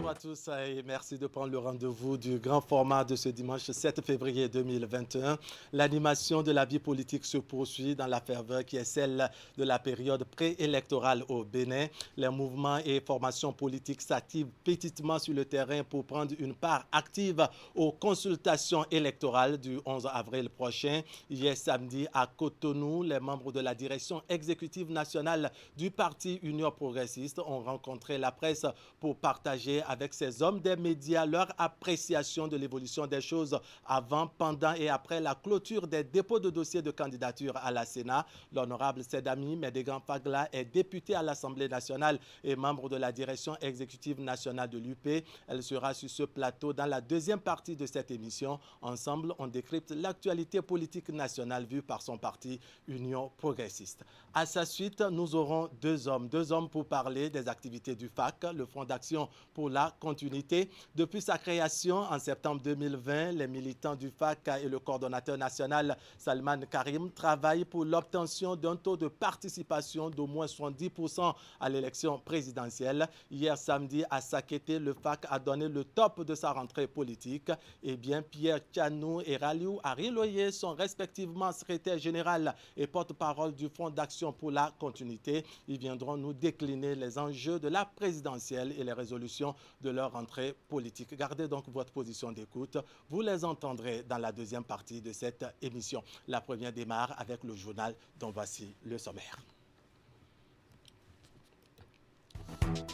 à tous et merci de prendre le rendez-vous du grand format de ce dimanche 7 février 2021. L'animation de la vie politique se poursuit dans la ferveur qui est celle de la période préélectorale au Bénin. Les mouvements et formations politiques s'activent petitement sur le terrain pour prendre une part active aux consultations électorales du 11 avril prochain. Hier samedi à Cotonou, les membres de la direction exécutive nationale du Parti Union progressiste ont rencontré la presse pour partager avec ces hommes des médias leur appréciation de l'évolution des choses avant, pendant et après la clôture des dépôts de dossiers de candidature à la Sénat. L'honorable Sedami Medegan Fagla est députée à l'Assemblée nationale et membre de la direction exécutive nationale de l'UP. Elle sera sur ce plateau dans la deuxième partie de cette émission. Ensemble, on décrypte l'actualité politique nationale vue par son parti Union progressiste. À sa suite, nous aurons deux hommes pour parler des activités du FAC, le Front d'action pour la continuité. Depuis sa création en septembre 2020, les militants du FAC et le coordonnateur national Salman Karim travaillent pour l'obtention d'un taux de participation d'au moins 70% à l'élection présidentielle. Hier samedi à Sakété, le FAC a donné le top de sa rentrée politique. Eh bien, Pierre Tchanou et Raliou Ariloye sont respectivement secrétaire général et porte-parole du Front d'action pour la continuité. Ils viendront nous décliner les enjeux de la présidentielle et les résolutions de leur rentrée politique. Gardez donc votre position d'écoute. Vous les entendrez dans la deuxième partie de cette émission. La première démarre avec le journal dont voici le sommaire.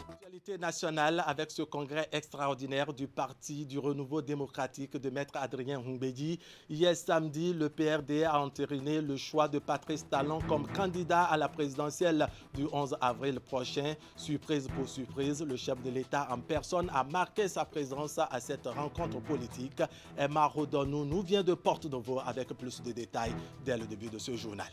L'actualité nationale avec ce congrès extraordinaire du Parti du Renouveau démocratique de Maître Adrien Humbedi. Hier samedi, le PRD a entériné le choix de Patrice Talon comme candidat à la présidentielle du 11 avril prochain. Surprise pour surprise, le chef de l'État en personne a marqué sa présence à cette rencontre politique. Emma Rodonou nous vient de Porto-Novo avec plus de détails dès le début de ce journal.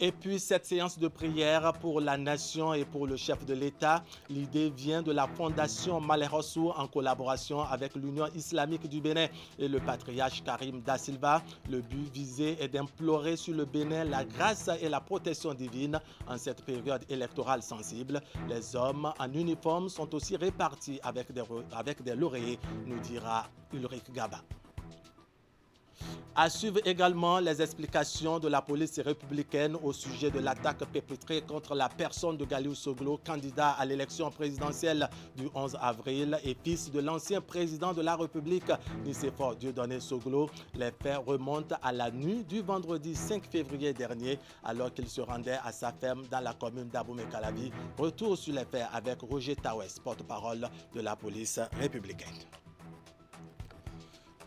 Et puis cette séance de prière pour la nation et pour le chef de l'État, l'idée vient de la Fondation Malherossou en collaboration avec l'Union islamique du Bénin et le patriarche Karim Da Silva. Le but visé est d'implorer sur le Bénin la grâce et la protection divine en cette période électorale sensible. Les hommes en uniforme sont aussi répartis avec des lauréats, nous dira Ulrich Gaba. À suivre également les explications de la police républicaine au sujet de l'attaque perpétrée contre la personne de Galiou Soglo, candidat à l'élection présidentielle du 11 avril et fils de l'ancien président de la République, Nicéphore Dieudonné Soglo. Les faits remontent à la nuit du vendredi 5 février dernier, alors qu'il se rendait à sa ferme dans la commune d'Aboumé-Calavi. Retour sur les faits avec Roger Tawes, porte-parole de la police républicaine.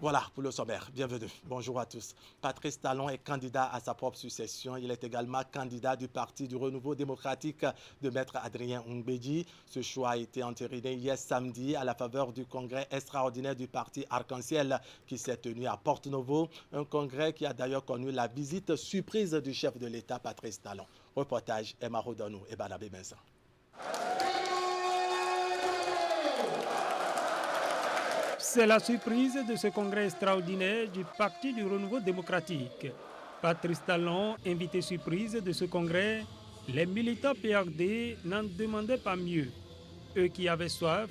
Voilà pour le sommaire. Bienvenue. Bonjour à tous. Patrice Talon est candidat à sa propre succession. Il est également candidat du Parti du Renouveau démocratique de Maître Adrien Humbedi. Ce choix a été entériné hier samedi à la faveur du congrès extraordinaire du Parti Arc-en-Ciel qui s'est tenu à Porto-Novo. Un congrès qui a d'ailleurs connu la visite surprise du chef de l'État, Patrice Talon. Reportage Emma Rodonou et Barnabé Vincent. C'est la surprise de ce congrès extraordinaire du Parti du Renouveau démocratique. Patrice Talon, invité surprise de ce congrès, les militants PRD n'en demandaient pas mieux. Eux qui avaient soif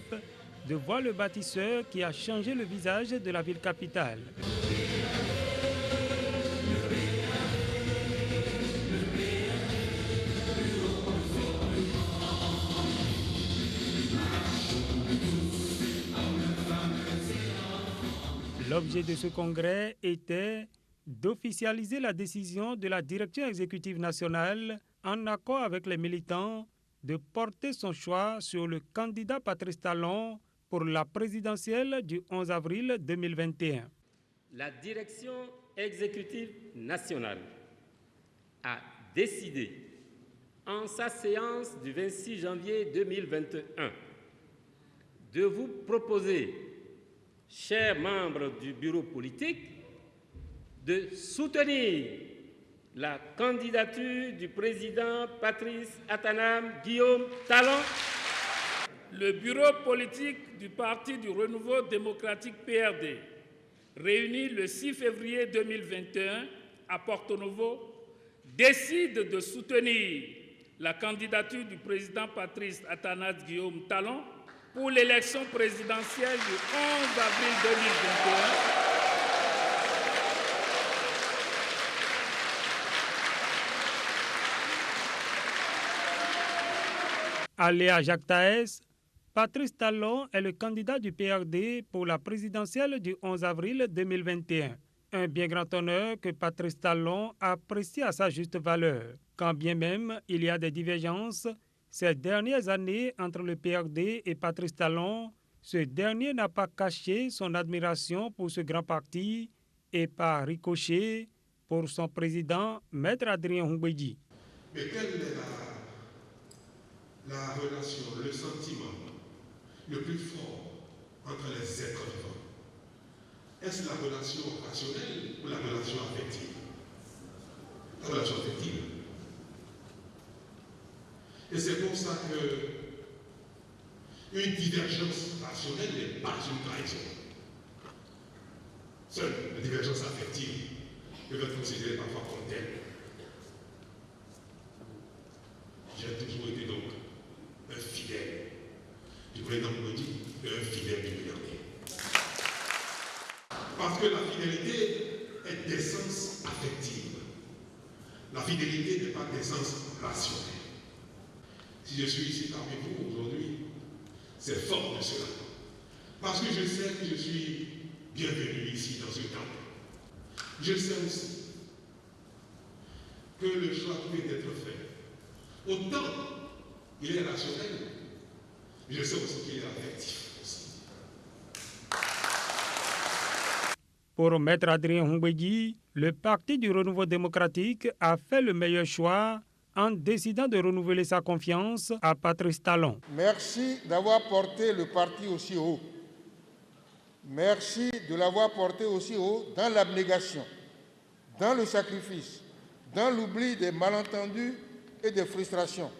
de voir le bâtisseur qui a changé le visage de la ville capitale. L'objet de ce congrès était d'officialiser la décision de la direction exécutive nationale en accord avec les militants de porter son choix sur le candidat Patrice Talon pour la présidentielle du 11 avril 2021. La direction exécutive nationale a décidé en sa séance du 26 janvier 2021 de vous proposer, chers membres du bureau politique, de soutenir la candidature du président Patrice Atanam Guillaume Talon. Le bureau politique du Parti du Renouveau démocratique PRD, réuni le 6 février 2021 à Porto-Novo, décide de soutenir la candidature du président Patrice Atanam Guillaume Talon pour l'élection présidentielle du 11 avril 2021, Aléa Jacques Taès, Patrice Talon est le candidat du PRD pour la présidentielle du 11 avril 2021. Un bien grand honneur que Patrice Talon apprécie à sa juste valeur. Quand bien même il y a des divergences ces dernières années entre le PRD et Patrice Talon, ce dernier n'a pas caché son admiration pour ce grand parti et par ricochet pour son président, Maître Adrien Humbedji. Mais quelle est la relation, le sentiment le plus fort entre les êtres vivants? Est-ce la relation rationnelle ou la relation affective? La relation affective. Et c'est pour ça qu'une divergence rationnelle n'est pas une trahison. Seule la divergence affective peut être considérée parfois comme telle. J'ai toujours été donc un fidèle du président Humbedji et un fidèle du PRD. Parce que la fidélité est d'essence affective. La fidélité n'est pas d'essence rationnelle. Si je suis ici parmi vous aujourd'hui, c'est fort de cela. Parce que je sais que je suis bienvenu ici dans ce temple. Je sais aussi que le choix peut être fait. Autant il est rationnel, je sais aussi qu'il est affectif aussi. Pour Maître Adrien Humbedji, le Parti du Renouveau démocratique a fait le meilleur choix en décidant de renouveler sa confiance à Patrice Talon. Merci d'avoir porté le parti aussi haut. Merci de l'avoir porté aussi haut dans l'abnégation, dans le sacrifice, dans l'oubli des malentendus et des frustrations.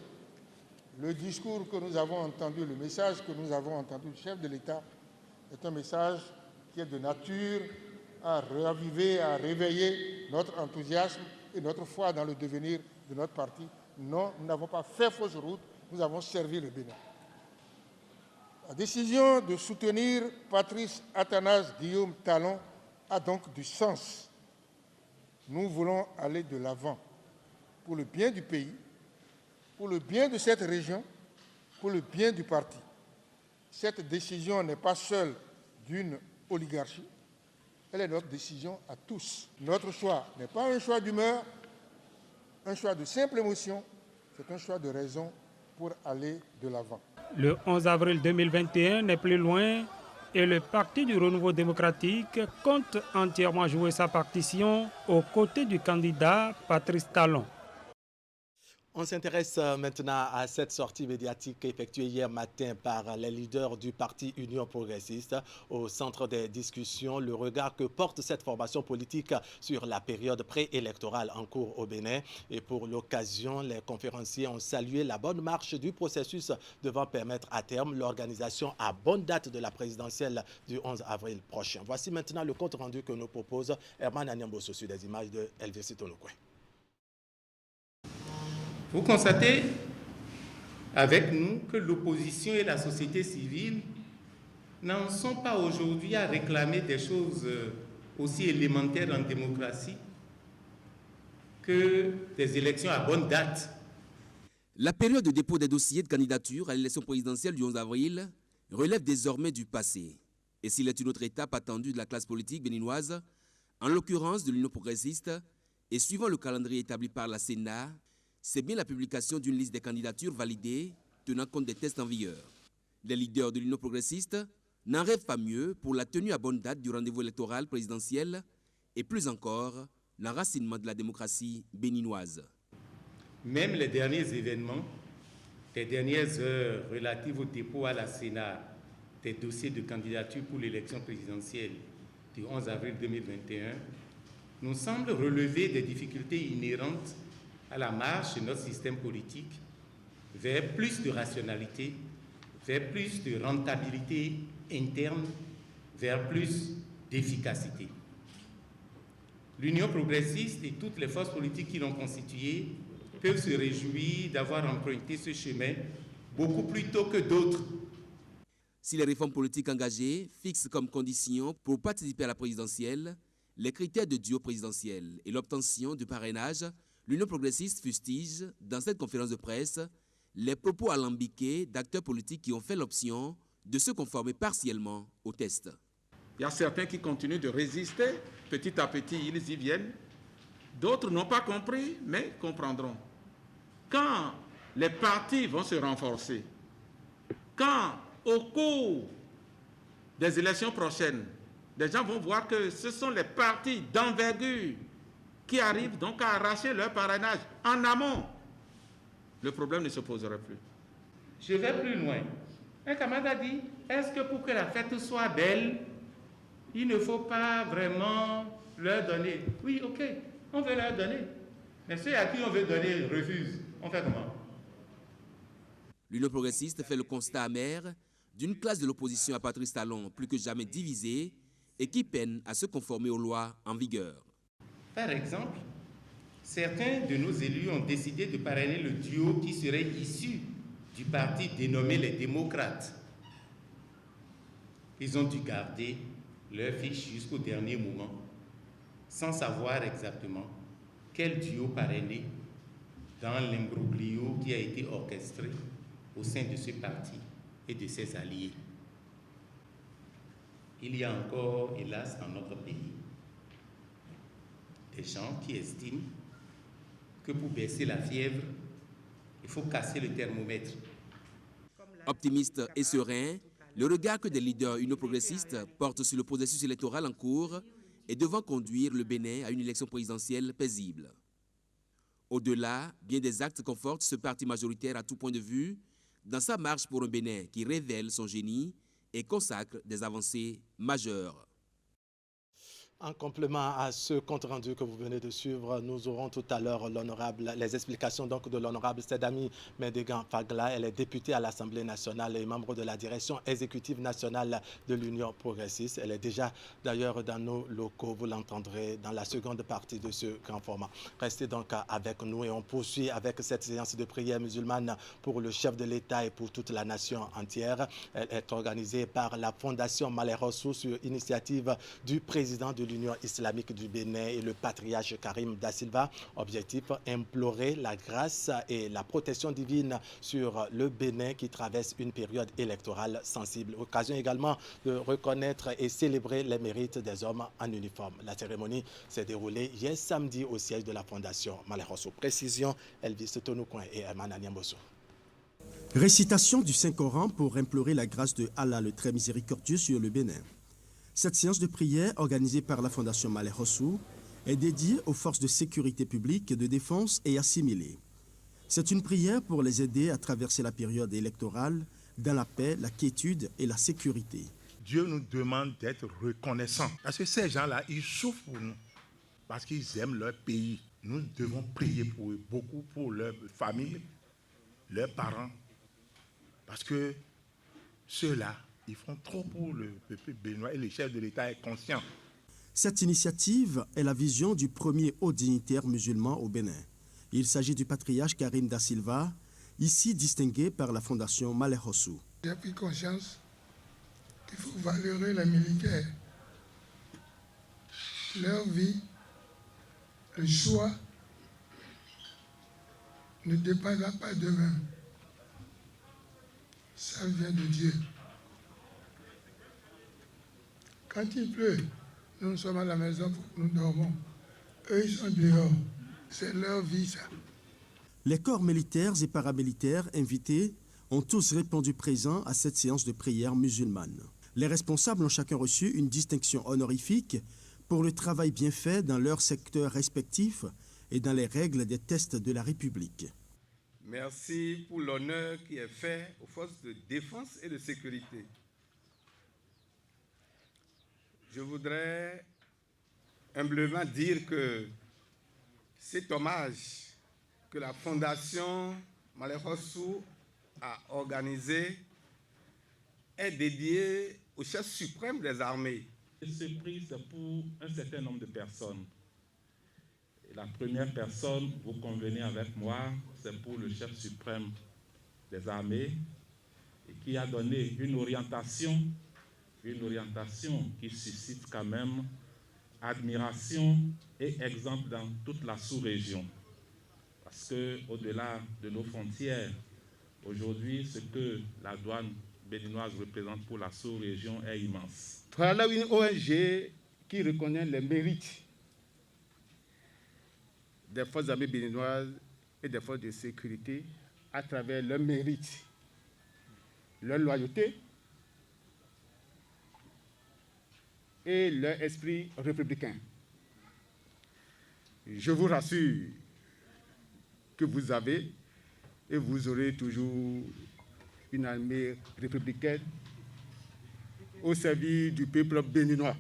Le discours que nous avons entendu, le message que nous avons entendu du chef de l'État est un message qui est de nature à raviver, à réveiller notre enthousiasme et notre foi dans le devenir de notre parti. Non, nous n'avons pas fait fausse route, nous avons servi le Bénin. La décision de soutenir Patrice Athanase Guillaume Talon a donc du sens. Nous voulons aller de l'avant pour le bien du pays, pour le bien de cette région, pour le bien du parti. Cette décision n'est pas seule d'une oligarchie, elle est notre décision à tous. Notre choix n'est pas un choix d'humeur, un choix de simple émotion, c'est un choix de raison pour aller de l'avant. Le 11 avril 2021 n'est plus loin et le Parti du Renouveau démocratique compte entièrement jouer sa partition aux côtés du candidat Patrice Talon. On s'intéresse maintenant à cette sortie médiatique effectuée hier matin par les leaders du parti Union progressiste. Au centre des discussions, le regard que porte cette formation politique sur la période préélectorale en cours au Bénin. Et pour l'occasion, les conférenciers ont salué la bonne marche du processus devant permettre à terme l'organisation à bonne date de la présidentielle du 11 avril prochain. Voici maintenant le compte rendu que nous propose Herman Anyamboso sur des images de Elvis Tonokwe. Vous constatez avec nous que l'opposition et la société civile n'en sont pas aujourd'hui à réclamer des choses aussi élémentaires en démocratie que des élections à bonne date. La période de dépôt des dossiers de candidature à l'élection présidentielle du 11 avril relève désormais du passé. Et s'il est une autre étape attendue de la classe politique béninoise, en l'occurrence de l'Union progressiste, et suivant le calendrier établi par la Sénat, c'est bien la publication d'une liste des candidatures validées tenant compte des tests en vigueur. Les leaders de l'Union progressiste n'en rêvent pas mieux pour la tenue à bonne date du rendez-vous électoral présidentiel et plus encore, l'enracinement de la démocratie béninoise. Même les derniers événements, les dernières heures relatives au dépôt à la Sénat des dossiers de candidature pour l'élection présidentielle du 11 avril 2021 nous semblent relever des difficultés inhérentes à la marche de notre système politique vers plus de rationalité, vers plus de rentabilité interne, vers plus d'efficacité. L'Union progressiste et toutes les forces politiques qui l'ont constituée peuvent se réjouir d'avoir emprunté ce chemin beaucoup plus tôt que d'autres. Si les réformes politiques engagées fixent comme condition pour participer à la présidentielle les critères de duo présidentiel et l'obtention du parrainage, l'Union progressiste fustige, dans cette conférence de presse, les propos alambiqués d'acteurs politiques qui ont fait l'option de se conformer partiellement au test. Il y a certains qui continuent de résister, petit à petit ils y viennent. D'autres n'ont pas compris, mais comprendront. Quand les partis vont se renforcer, quand au cours des élections prochaines, les gens vont voir que ce sont les partis d'envergure qui arrivent donc à arracher leur parrainage en amont, le problème ne se posera plus. Je vais plus loin. Un camarade a dit, est-ce que pour que la fête soit belle, il ne faut pas vraiment leur donner? Oui, ok, on veut leur donner. Mais ceux à qui on veut donner refusent. On fait comment? L'Union progressiste fait le constat amer d'une classe de l'opposition à Patrice Talon plus que jamais divisée et qui peine à se conformer aux lois en vigueur. Par exemple, certains de nos élus ont décidé de parrainer le duo qui serait issu du parti dénommé les démocrates. Ils ont dû garder leur fiche jusqu'au dernier moment, sans savoir exactement quel duo parrainer dans l'imbroglio qui a été orchestré au sein de ce parti et de ses alliés. Il y a encore, hélas, dans notre pays, des gens qui estiment que pour baisser la fièvre, il faut casser le thermomètre. Optimiste et serein, le regard que des leaders uno-progressistes portent sur le processus électoral en cours est devant conduire le Bénin à une élection présidentielle paisible. Au-delà, bien des actes confortent ce parti majoritaire à tout point de vue dans sa marche pour un Bénin qui révèle son génie et consacre des avancées majeures. En complément à ce compte-rendu que vous venez de suivre, nous aurons tout à l'heure les explications donc de l'honorable Sedami Mendegan Fagla. Elle est députée à l'Assemblée nationale et membre de la direction exécutive nationale de l'Union progressiste. Elle est déjà d'ailleurs dans nos locaux. Vous l'entendrez dans la seconde partie de ce grand format. Restez donc avec nous et on poursuit avec cette séance de prière musulmane pour le chef de l'État et pour toute la nation entière. Elle est organisée par la Fondation Malher Hossou sur initiative du président de l'Union islamique du Bénin et le patriarche Karim Da Silva. Objectif, implorer la grâce et la protection divine sur le Bénin qui traverse une période électorale sensible. Occasion également de reconnaître et célébrer les mérites des hommes en uniforme. La cérémonie s'est déroulée hier samedi au siège de la Fondation Malher Hossou. Précision, Elvis Tonoukoin et Herman Anyamboso. Récitation du Saint-Coran pour implorer la grâce de Allah le très miséricordieux sur le Bénin. Cette séance de prière, organisée par la Fondation Malher Hossou, est dédiée aux forces de sécurité publique, de défense et assimilées. C'est une prière pour les aider à traverser la période électorale dans la paix, la quiétude et la sécurité. Dieu nous demande d'être reconnaissants. Parce que ces gens-là, ils souffrent pour nous. Parce qu'ils aiment leur pays. Nous devons prier pour eux, beaucoup pour leur famille, leurs parents. Parce que ceux-là, ils font trop pour le peuple béninois et le chef de l'État est conscient. Cette initiative est la vision du premier haut dignitaire musulman au Bénin. Il s'agit du patriarche Karim Da Silva, ici distingué par la Fondation Malher Hossou. J'ai pris conscience qu'il faut valoriser les militaires. Leur vie, le choix ne dépendra pas d'eux-mêmes. Ça vient de Dieu. Quand il pleut, nous sommes à la maison, nous dormons. Eux, ils sont dehors. C'est leur vie, ça. Les corps militaires et paramilitaires invités ont tous répondu présents à cette séance de prière musulmane. Les responsables ont chacun reçu une distinction honorifique pour le travail bien fait dans leur secteur respectif et dans les règles des tests de la République. Merci pour l'honneur qui est fait aux forces de défense et de sécurité. Je voudrais humblement dire que cet hommage que la Fondation Malher Hossou a organisé est dédié au chef suprême des armées. Ce prix, c'est pour un certain nombre de personnes. Et la première personne, vous convenez avec moi, c'est pour le chef suprême des armées. et qui a donné une orientation qui suscite quand même admiration et exemple dans toute la sous-région. Parce qu'au-delà de nos frontières, aujourd'hui, ce que la douane béninoise représente pour la sous-région est immense. Voilà une ONG qui reconnaît les mérites des forces armées béninoises et des forces de sécurité à travers leurs mérites, leur loyauté et leur esprit républicain. Je vous rassure que vous avez et vous aurez toujours une armée républicaine au service du peuple béninois.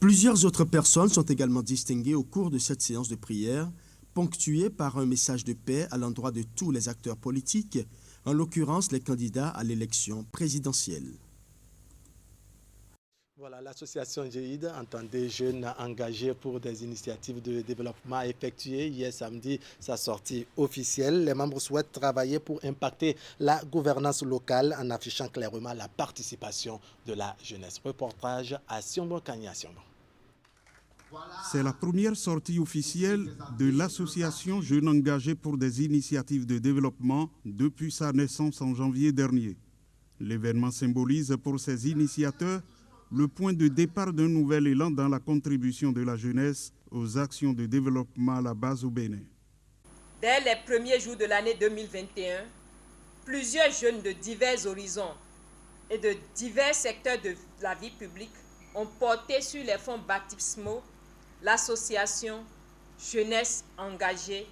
Plusieurs autres personnes sont également distinguées au cours de cette séance de prière, ponctuée par un message de paix à l'endroit de tous les acteurs politiques, en l'occurrence les candidats à l'élection présidentielle. Voilà, l'association GEID entend des jeunes engagés pour des initiatives de développement effectuées hier samedi sa sortie officielle. Les membres souhaitent travailler pour impacter la gouvernance locale en affichant clairement la participation de la jeunesse. Reportage à Siombo Kanya Siombo. C'est la première sortie officielle de l'association Jeunes engagés pour des initiatives de développement depuis sa naissance en janvier dernier. L'événement symbolise pour ses initiateurs le point de départ d'un nouvel élan dans la contribution de la jeunesse aux actions de développement à la base au Bénin. Dès les premiers jours de l'année 2021, plusieurs jeunes de divers horizons et de divers secteurs de la vie publique ont porté sur les fonds baptismaux l'association Jeunesse engagée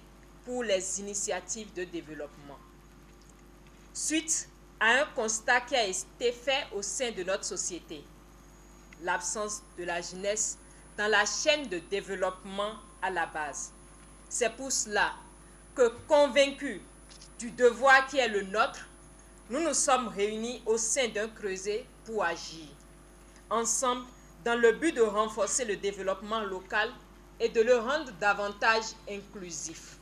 pour les initiatives de développement. Suite à un constat qui a été fait au sein de notre société, l'absence de la jeunesse dans la chaîne de développement à la base. C'est pour cela que, convaincus du devoir qui est le nôtre, nous nous sommes réunis au sein d'un creuset pour agir ensemble dans le but de renforcer le développement local et de le rendre davantage inclusif.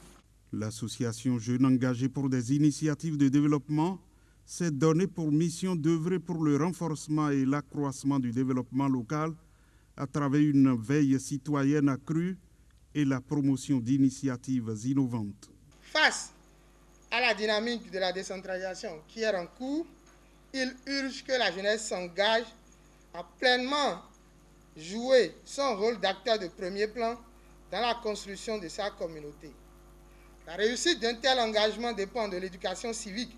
L'association Jeunes engagés pour des initiatives de développement s'est donné pour mission d'œuvrer pour le renforcement et l'accroissement du développement local à travers une veille citoyenne accrue et la promotion d'initiatives innovantes. Face à la dynamique de la décentralisation qui est en cours, il urge que la jeunesse s'engage à pleinement jouer son rôle d'acteur de premier plan dans la construction de sa communauté. La réussite d'un tel engagement dépend de l'éducation civique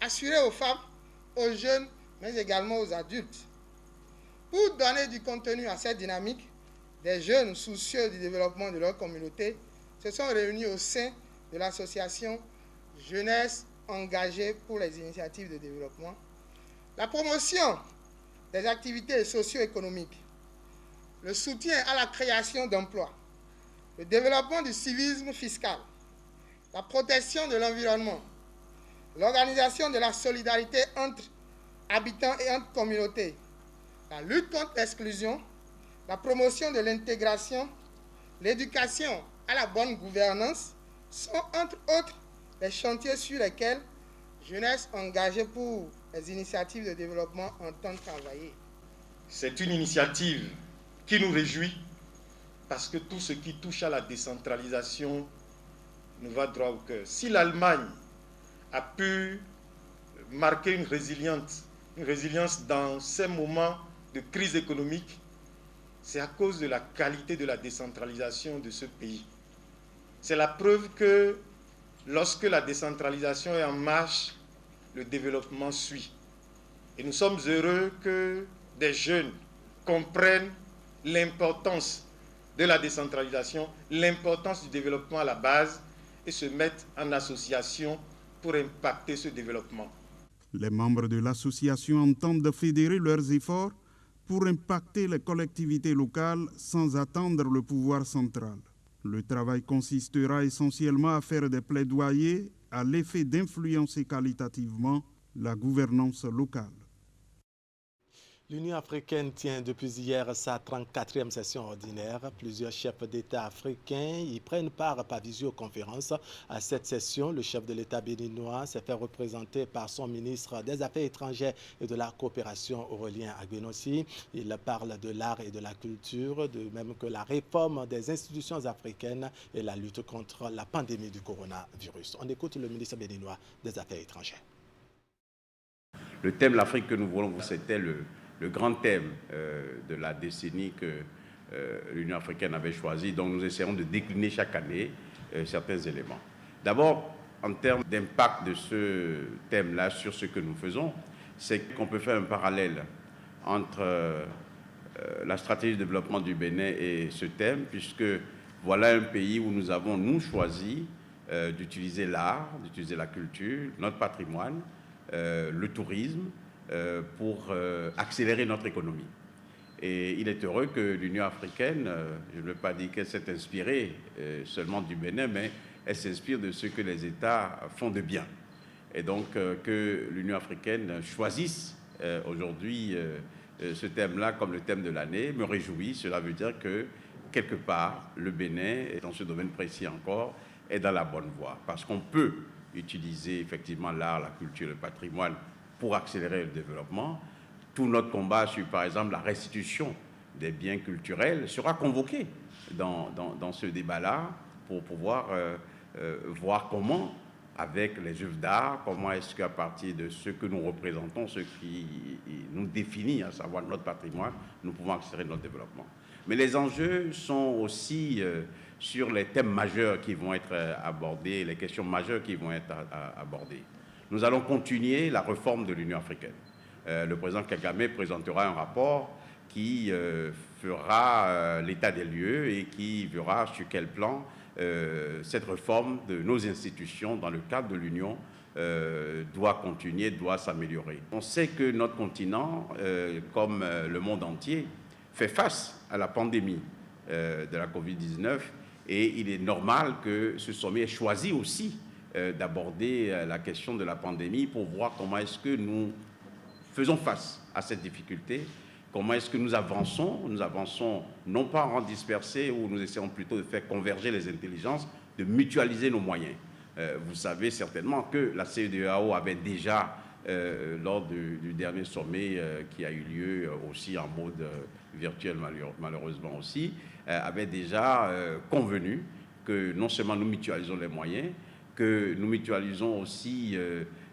assurée aux femmes, aux jeunes, mais également aux adultes. Pour donner du contenu à cette dynamique, des jeunes soucieux du développement de leur communauté se sont réunis au sein de l'association Jeunesse engagée pour les initiatives de développement. La promotion des activités socio-économiques, le soutien à la création d'emplois, le développement du civisme fiscal, la protection de l'environnement, l'organisation de la solidarité entre habitants et entre communautés, la lutte contre l'exclusion, la promotion de l'intégration, l'éducation à la bonne gouvernance sont entre autres les chantiers sur lesquels Jeunesse engagée pour les initiatives de développement entend travailler. C'est une initiative qui nous réjouit parce que tout ce qui touche à la décentralisation nous va droit au cœur. Si l'Allemagne a pu marquer une résilience dans ces moments de crise économique, c'est à cause de la qualité de la décentralisation de ce pays. C'est la preuve que lorsque la décentralisation est en marche, le développement suit. Et nous sommes heureux que des jeunes comprennent l'importance de la décentralisation, l'importance du développement à la base et se mettent en association pour impacter ce développement. Les membres de l'association entendent fédérer leurs efforts pour impacter les collectivités locales sans attendre le pouvoir central. Le travail consistera essentiellement à faire des plaidoyers à l'effet d'influencer qualitativement la gouvernance locale. L'Union africaine tient depuis hier sa 34e session ordinaire. Plusieurs chefs d'État africains y prennent part par visioconférence. À cette session, le chef de l'État béninois s'est fait représenter par son ministre des Affaires étrangères et de la coopération, Aurélien Agbenossi. Il parle de l'art et de la culture, de même que la réforme des institutions africaines et la lutte contre la pandémie du coronavirus. On écoute le ministre béninois des Affaires étrangères. Le thème de l'Afrique que nous voulons, c'était le grand thème de la décennie que l'Union africaine avait choisi. Donc nous essayons de décliner chaque année certains éléments. D'abord, en termes d'impact de ce thème-là sur ce que nous faisons, c'est qu'on peut faire un parallèle entre la stratégie de développement du Bénin et ce thème, puisque voilà un pays où nous avons, nous, choisi d'utiliser l'art, d'utiliser la culture, notre patrimoine, le tourisme, pour accélérer notre économie. Et il est heureux que l'Union africaine, je ne veux pas dire qu'elle s'est inspirée seulement du Bénin, mais elle s'inspire de ce que les États font de bien. Et donc que l'Union africaine choisisse aujourd'hui ce thème-là comme le thème de l'année me réjouit. Cela veut dire que, quelque part, le Bénin, dans ce domaine précis encore, est dans la bonne voie. Parce qu'on peut utiliser effectivement l'art, la culture, le patrimoine pour accélérer le développement. Tout notre combat sur, par exemple, la restitution des biens culturels sera convoqué dans ce débat-là pour pouvoir voir comment, avec les œuvres d'art, comment est-ce qu'à partir de ce que nous représentons, ce qui nous définit, à savoir notre patrimoine, nous pouvons accélérer notre développement. Mais les enjeux sont aussi sur les thèmes majeurs qui vont être abordés, les questions majeures qui vont être abordées. Nous allons continuer la réforme de l'Union africaine. Le président Kagame présentera un rapport qui fera l'état des lieux et qui verra sur quel plan cette réforme de nos institutions dans le cadre de l'Union doit continuer, doit s'améliorer. On sait que notre continent, comme le monde entier, fait face à la pandémie de la Covid-19 et il est normal que ce sommet ait choisi aussi d'aborder la question de la pandémie pour voir comment est-ce que nous faisons face à cette difficulté, comment est-ce que nous avançons non pas en rang dispersé où nous essayons plutôt de faire converger les intelligences, de mutualiser nos moyens. Vous savez certainement que la CEDEAO avait déjà, lors du dernier sommet qui a eu lieu aussi en mode virtuel malheureusement aussi, avait déjà convenu que non seulement nous mutualisons les moyens, que nous mutualisons aussi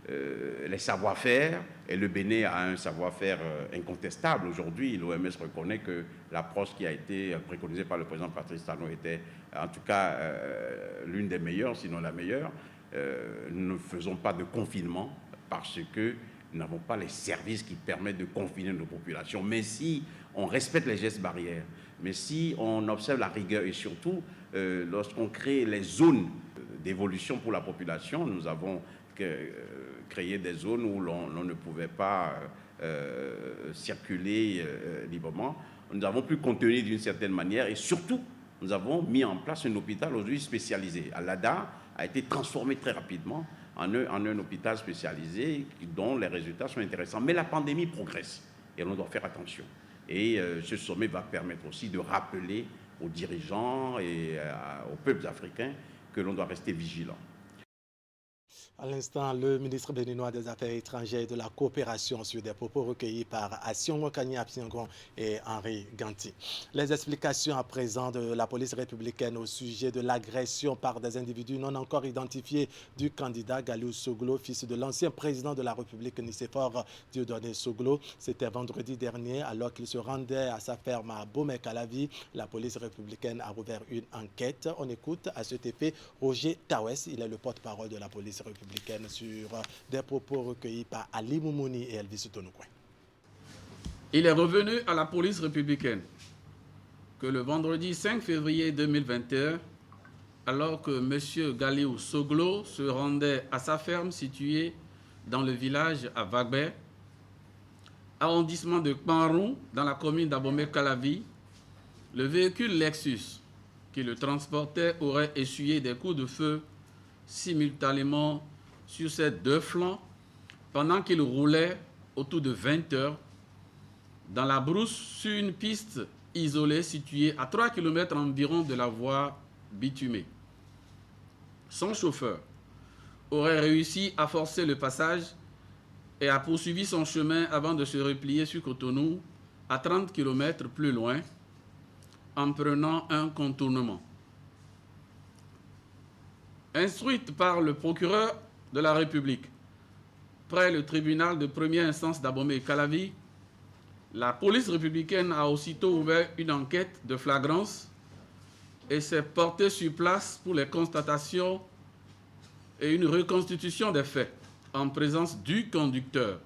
les savoir-faire, et le Bénin a un savoir-faire incontestable. Aujourd'hui, l'OMS reconnaît que l'approche qui a été préconisée par le président Patrice Talon était en tout cas l'une des meilleures, sinon la meilleure. Nous ne faisons pas de confinement parce que nous n'avons pas les services qui permettent de confiner nos populations. Mais si on respecte les gestes barrières, mais si on observe la rigueur et surtout lorsqu'on crée les zones d'évolution pour la population, nous avons créé des zones où l'on ne pouvait pas circuler librement. Nous avons pu contenir d'une certaine manière et surtout, nous avons mis en place un hôpital aujourd'hui spécialisé. Al-Ada a été transformé très rapidement en un hôpital spécialisé dont les résultats sont intéressants. Mais la pandémie progresse et on doit faire attention. Et ce sommet va permettre aussi de rappeler aux dirigeants et aux peuples africains que l'on doit rester vigilant. À l'instant, le ministre béninois des Affaires étrangères et de la coopération sur des propos recueillis par Asion Kanye Apsiangon et Henri Ganti. Les explications à présent de la police républicaine au sujet de l'agression par des individus non encore identifiés du candidat Galiou Soglo, fils de l'ancien président de la République Nicéphore Dieudonné Soglo. C'était vendredi dernier, alors qu'il se rendait à sa ferme à Bomey-Calavi. La police républicaine a rouvert une enquête. On écoute à cet effet Roger Tawes, il est le porte-parole de la police républicaine sur des propos recueillis par Ali Moumouni et Elvis Tonoukouen. Il est revenu à la police républicaine que le vendredi 5 février 2021, alors que M. Galiou Soglo se rendait à sa ferme située dans le village à Vagbert, arrondissement de Kpanrou, dans la commune d'Abomey-Calavi, le véhicule Lexus qui le transportait aurait essuyé des coups de feu simultanément sur ses deux flancs pendant qu'il roulait autour de 20 heures dans la brousse sur une piste isolée située à 3 km environ de la voie bitumée. Son chauffeur aurait réussi à forcer le passage et a poursuivi son chemin avant de se replier sur Cotonou à 30 km plus loin en prenant un contournement. Instruite par le procureur de la République près le tribunal de première instance d'Abomey-Calavi, la police républicaine a aussitôt ouvert une enquête de flagrance et s'est portée sur place pour les constatations et une reconstitution des faits en présence du conducteur.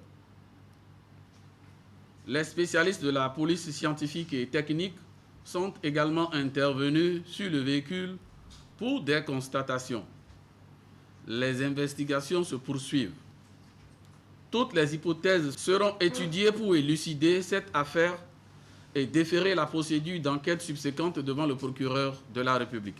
Les spécialistes de la police scientifique et technique sont également intervenus sur le véhicule pour des constatations. Les investigations se poursuivent. Toutes les hypothèses seront étudiées pour élucider cette affaire et déférer la procédure d'enquête subséquente devant le procureur de la République.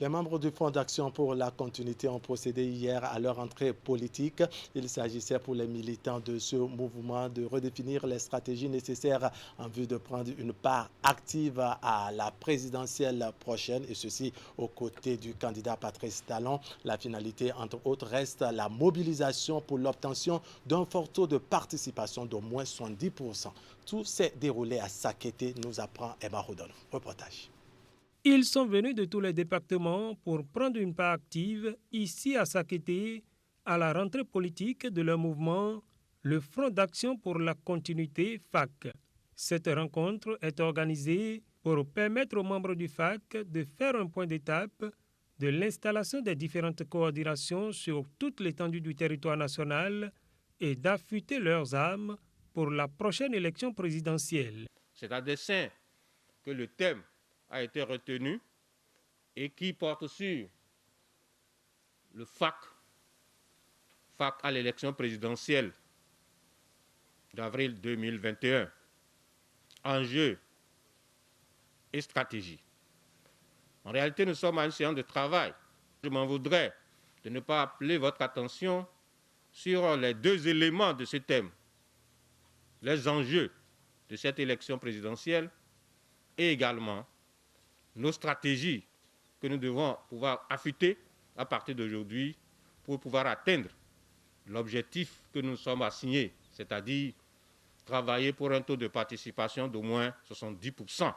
Les membres du Fonds d'action pour la continuité ont procédé hier à leur entrée politique. Il s'agissait pour les militants de ce mouvement de redéfinir les stratégies nécessaires en vue de prendre une part active à la présidentielle prochaine, et ceci aux côtés du candidat Patrice Talon. La finalité, entre autres, reste la mobilisation pour l'obtention d'un fort taux de participation d'au moins 70%. Tout s'est déroulé à Sakété, nous apprend Emma Rodon. Reportage. Ils sont venus de tous les départements pour prendre une part active ici à Sakété à la rentrée politique de leur mouvement, le Front d'action pour la continuité FAC. Cette rencontre est organisée pour permettre aux membres du FAC de faire un point d'étape de l'installation des différentes coordinations sur toute l'étendue du territoire national et d'affûter leurs armes pour la prochaine élection présidentielle. C'est à dessein que le thème a été retenu et qui porte sur le FAC à l'élection présidentielle d'avril 2021, enjeux et stratégie. En réalité, nous sommes à une séance de travail. Je m'en voudrais de ne pas appeler votre attention sur les deux éléments de ce thème, les enjeux de cette élection présidentielle et également nos stratégies que nous devons pouvoir affûter à partir d'aujourd'hui pour pouvoir atteindre l'objectif que nous sommes assignés, c'est-à-dire travailler pour un taux de participation d'au moins 70%.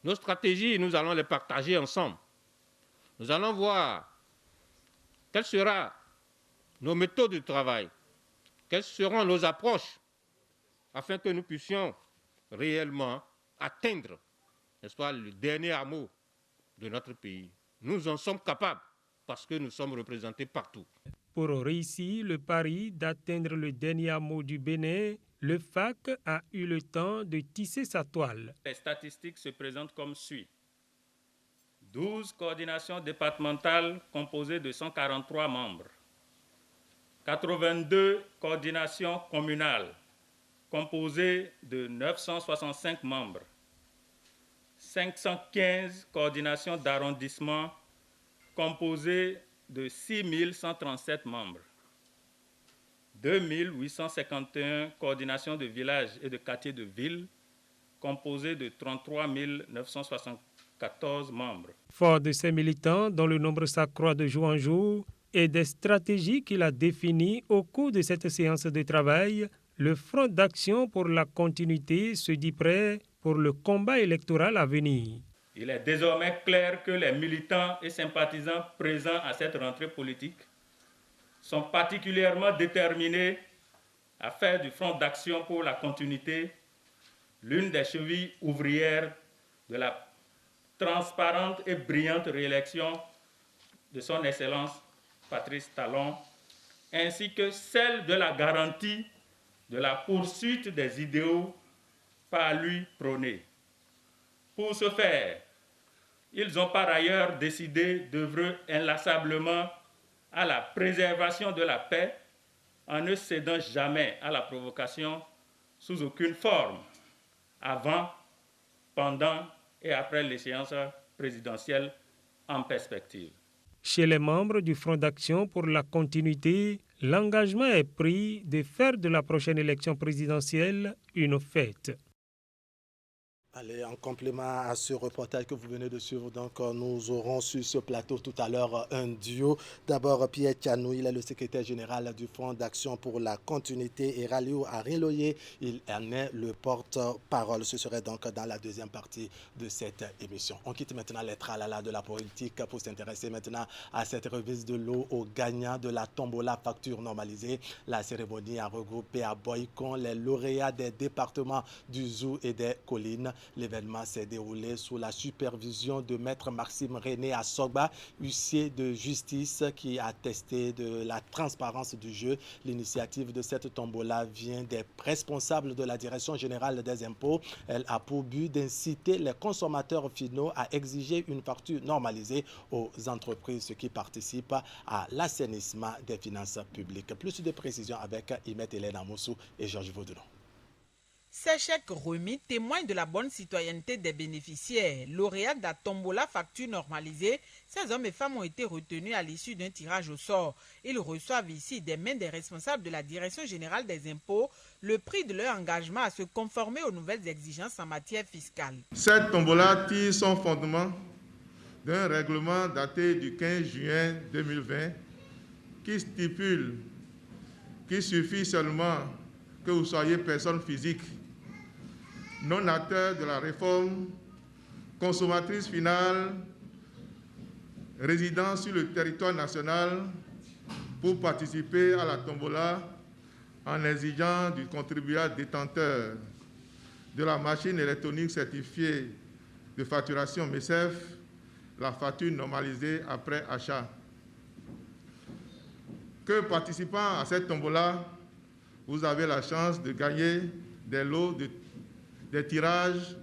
Nos stratégies, nous allons les partager ensemble. Nous allons voir quelles seront nos méthodes de travail, quelles seront nos approches, afin que nous puissions réellement atteindre, n'est-ce pas, le dernier hameau de notre pays. Nous en sommes capables parce que nous sommes représentés partout. Pour réussir le pari d'atteindre le dernier hameau du Bénin, le FAC a eu le temps de tisser sa toile. Les statistiques se présentent comme suit. 12 coordinations départementales composées de 143 membres. 82 coordinations communales composées de 965 membres. 515 coordinations d'arrondissement composées de 6137 membres. 2851 coordinations de villages et de quartiers de ville composées de 33 974 membres. Fort de ces militants, dont le nombre s'accroît de jour en jour, et des stratégies qu'il a définies au cours de cette séance de travail, le Front d'action pour la continuité se dit prêt pour le combat électoral à venir. Il est désormais clair que les militants et sympathisants présents à cette rentrée politique sont particulièrement déterminés à faire du Front d'action pour la continuité l'une des chevilles ouvrières de la transparente et brillante réélection de son Excellence Patrice Talon, ainsi que celle de la garantie de la poursuite des idéaux par lui prônés. Pour ce faire, ils ont par ailleurs décidé d'œuvrer inlassablement à la préservation de la paix en ne cédant jamais à la provocation sous aucune forme, avant, pendant et après l'échéance présidentielle en perspective. Chez les membres du Front d'action pour la continuité, l'engagement est pris de faire de la prochaine élection présidentielle une fête. Allez, en complément à ce reportage que vous venez de suivre, donc nous aurons sur ce plateau tout à l'heure un duo. D'abord, Pierre Tchanou, il est le secrétaire général du Front d'action pour la continuité, et Raliou Arinloye, il en est le porte-parole. Ce serait donc dans la deuxième partie de cette émission. On quitte maintenant les tralala de la politique pour s'intéresser maintenant à cette remise de l'eau aux gagnants de la tombola facture normalisée. La cérémonie a regroupé à Boycon les lauréats des départements du Zou et des Collines. L'événement s'est déroulé sous la supervision de Maître Maxime René Assogba, huissier de justice, qui a attesté de la transparence du jeu. L'initiative de cette tombola vient des responsables de la Direction générale des impôts. Elle a pour but d'inciter les consommateurs finaux à exiger une facture normalisée aux entreprises, ce qui participe à l'assainissement des finances publiques. Plus de précisions avec Imet Hélène Amoussou et Georges Vaudounon. Ces chèques remis témoignent de la bonne citoyenneté des bénéficiaires. Lauréats de la tombola facture normalisée, ces hommes et femmes ont été retenus à l'issue d'un tirage au sort. Ils reçoivent ici des mains des responsables de la Direction générale des impôts le prix de leur engagement à se conformer aux nouvelles exigences en matière fiscale. Cette tombola tire son fondement d'un règlement daté du 15 juin 2020 qui stipule qu'il suffit seulement que vous soyez personne physique non acteur de la réforme, consommatrice finale, résidant sur le territoire national pour participer à la tombola en exigeant du contribuable détenteur de la machine électronique certifiée de facturation MECEF la facture normalisée après achat. Que participant à cette tombola, vous avez la chance de gagner des lots des tirages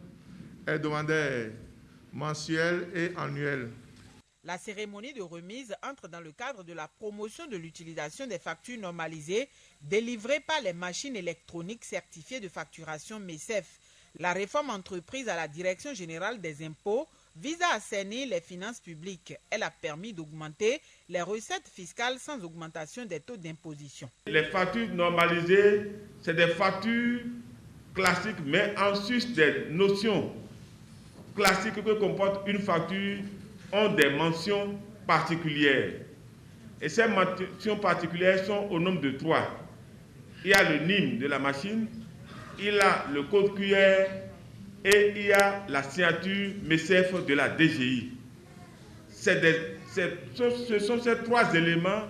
hebdomadaires, mensuels et annuels. La cérémonie de remise entre dans le cadre de la promotion de l'utilisation des factures normalisées délivrées par les machines électroniques certifiées de facturation MECEF. La réforme entreprise à la Direction générale des impôts vise à assainir les finances publiques. Elle a permis d'augmenter les recettes fiscales sans augmentation des taux d'imposition. Les factures normalisées, c'est des factures classiques, mais en sus des notions classiques que comporte une facture, ont des mentions particulières. Et ces mentions particulières sont au nombre de 3. Il y a le NIM de la machine, il y a le code QR et il y a la signature MECEF de la DGI. Ce sont ces 3 éléments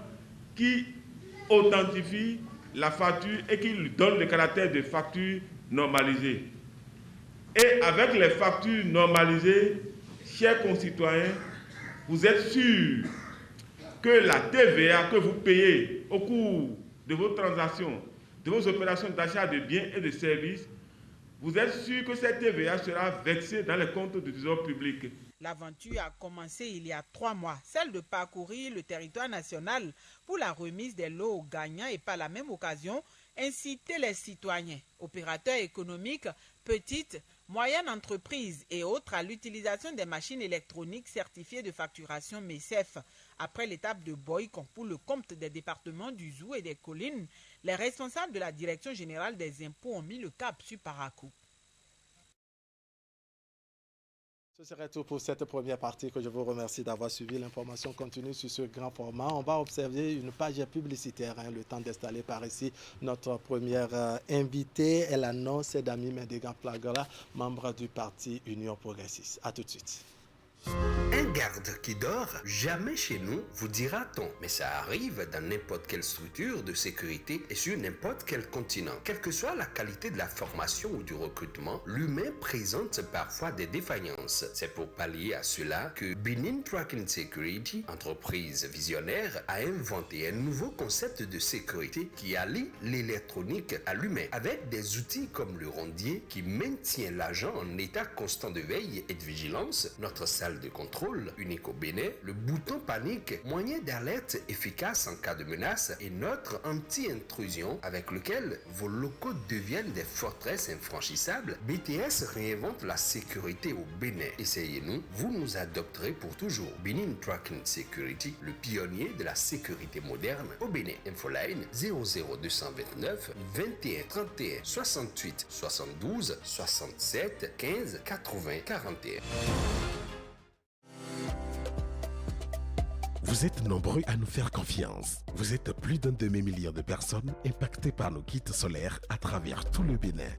qui authentifient la facture et qui lui donnent le caractère de facture normalisée. Et avec les factures normalisées, chers concitoyens, vous êtes sûrs que la TVA que vous payez au cours de vos transactions, de vos opérations d'achat de biens et de services, vous êtes sûr que cette TVA sera versée dans les comptes du trésor public. L'aventure a commencé il y a 3 mois, celle de parcourir le territoire national pour la remise des lots aux gagnants et par la même occasion, inciter les citoyens, opérateurs économiques, petites, moyennes entreprises et autres à l'utilisation des machines électroniques certifiées de facturation MECEF. Après l'étape de Boycon pour le compte des départements du Zou et des Collines, les responsables de la Direction générale des impôts ont mis le cap sur Parakou. Ce serait tout pour cette première partie que je vous remercie d'avoir suivi. L'information continue sur ce grand format. On va observer une page publicitaire, le temps d'installer par ici notre première invitée. Elle annonce Dami Mendegan Plagala, membre du parti Union Progressiste. A tout de suite. Un garde qui dort jamais chez nous, vous dira-t-on. Mais ça arrive dans n'importe quelle structure de sécurité et sur n'importe quel continent. Quelle que soit la qualité de la formation ou du recrutement, l'humain présente parfois des défaillances. C'est pour pallier à cela que Benin Tracking Security, entreprise visionnaire, a inventé un nouveau concept de sécurité qui allie l'électronique à l'humain avec des outils comme le rondier qui maintient l'agent en état constant de veille et de vigilance, notre salle de contrôle, une technique au Bénin, le bouton panique, moyen d'alerte efficace en cas de menace, et notre anti-intrusion avec lequel vos locaux deviennent des forteresses infranchissables, BTS réinvente la sécurité au Bénin. Essayez-nous, vous nous adopterez pour toujours. Benin Tracking Security, le pionnier de la sécurité moderne au Bénin. Infoline 00229 21 31 68 72 67 15 80 41. Vous êtes nombreux à nous faire confiance. Vous êtes plus d'un demi-million de personnes impactées par nos kits solaires à travers tout le Bénin.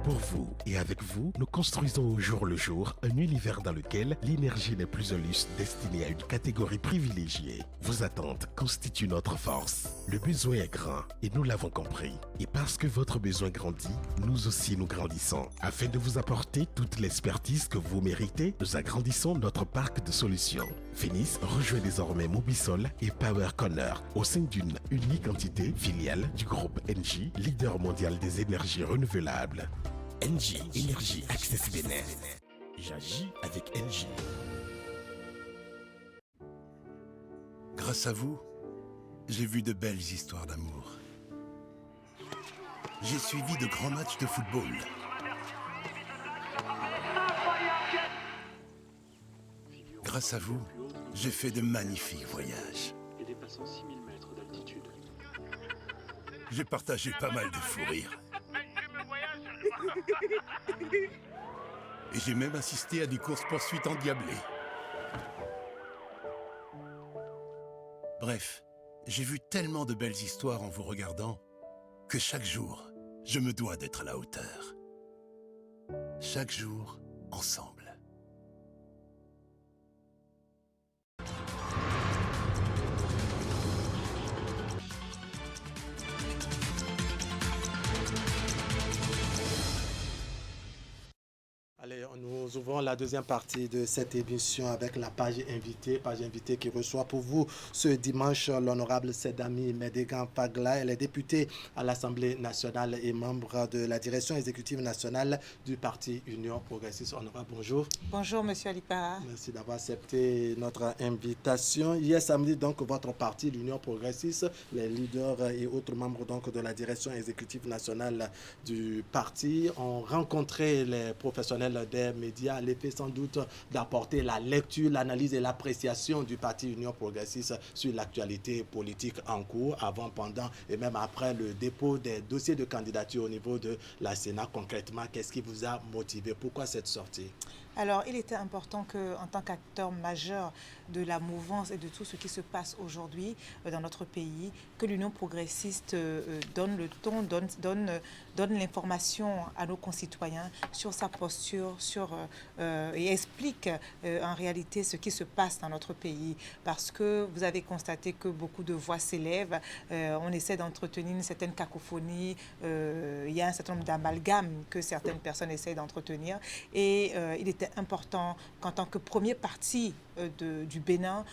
Pour vous et avec vous, nous construisons au jour le jour un univers dans lequel l'énergie n'est plus un luxe destiné à une catégorie privilégiée. Vos attentes constituent notre force. Le besoin est grand et nous l'avons compris. Et parce que votre besoin grandit, nous aussi nous grandissons. Afin de vous apporter toute l'expertise que vous méritez, nous agrandissons notre parc de solutions. Phoenix rejoint désormais Mobisol et Power Corner au sein d'une unique entité filiale du groupe Engie, leader mondial des énergies renouvelables. Engie Énergie Access Bénin. J'agis avec Engie. Grâce à vous, j'ai vu de belles histoires d'amour. J'ai suivi de grands matchs de football. Grâce à vous, j'ai fait de magnifiques voyages. Et dépassant 6000 mètres d'altitude. J'ai partagé pas mal de fous rires. Et j'ai même assisté à des courses-poursuites endiablées. Bref, j'ai vu tellement de belles histoires en vous regardant que chaque jour, je me dois d'être à la hauteur. Chaque jour, ensemble. Allez, nous ouvrons la deuxième partie de cette émission avec la page invitée qui reçoit pour vous ce dimanche l'honorable Sedami Medegan Fagla. Elle est députée à l'Assemblée nationale et membre de la direction exécutive nationale du parti Union progressiste. Honorable, bonjour. Bonjour, monsieur Alipara. Merci d'avoir accepté notre invitation. Hier samedi, donc, votre parti, l'Union progressiste, les leaders et autres membres donc, de la direction exécutive nationale du parti ont rencontré les professionnels des médias à l'effet sans doute d'apporter la lecture, l'analyse et l'appréciation du parti Union progressiste sur l'actualité politique en cours, avant, pendant et même après le dépôt des dossiers de candidature au niveau de la Sénat. Concrètement, qu'est-ce qui vous a motivé? Pourquoi cette sortie? Alors, il était important qu'en tant qu'acteur majeur de la mouvance et de tout ce qui se passe aujourd'hui dans notre pays, que l'Union progressiste donne le ton, donne l'information à nos concitoyens sur sa posture, et explique en réalité ce qui se passe dans notre pays. Parce que vous avez constaté que beaucoup de voix s'élèvent, on essaie d'entretenir une certaine cacophonie, il y a un certain nombre d'amalgames que certaines personnes essaient d'entretenir. Et il était important qu'en tant que premier parti du Bénin,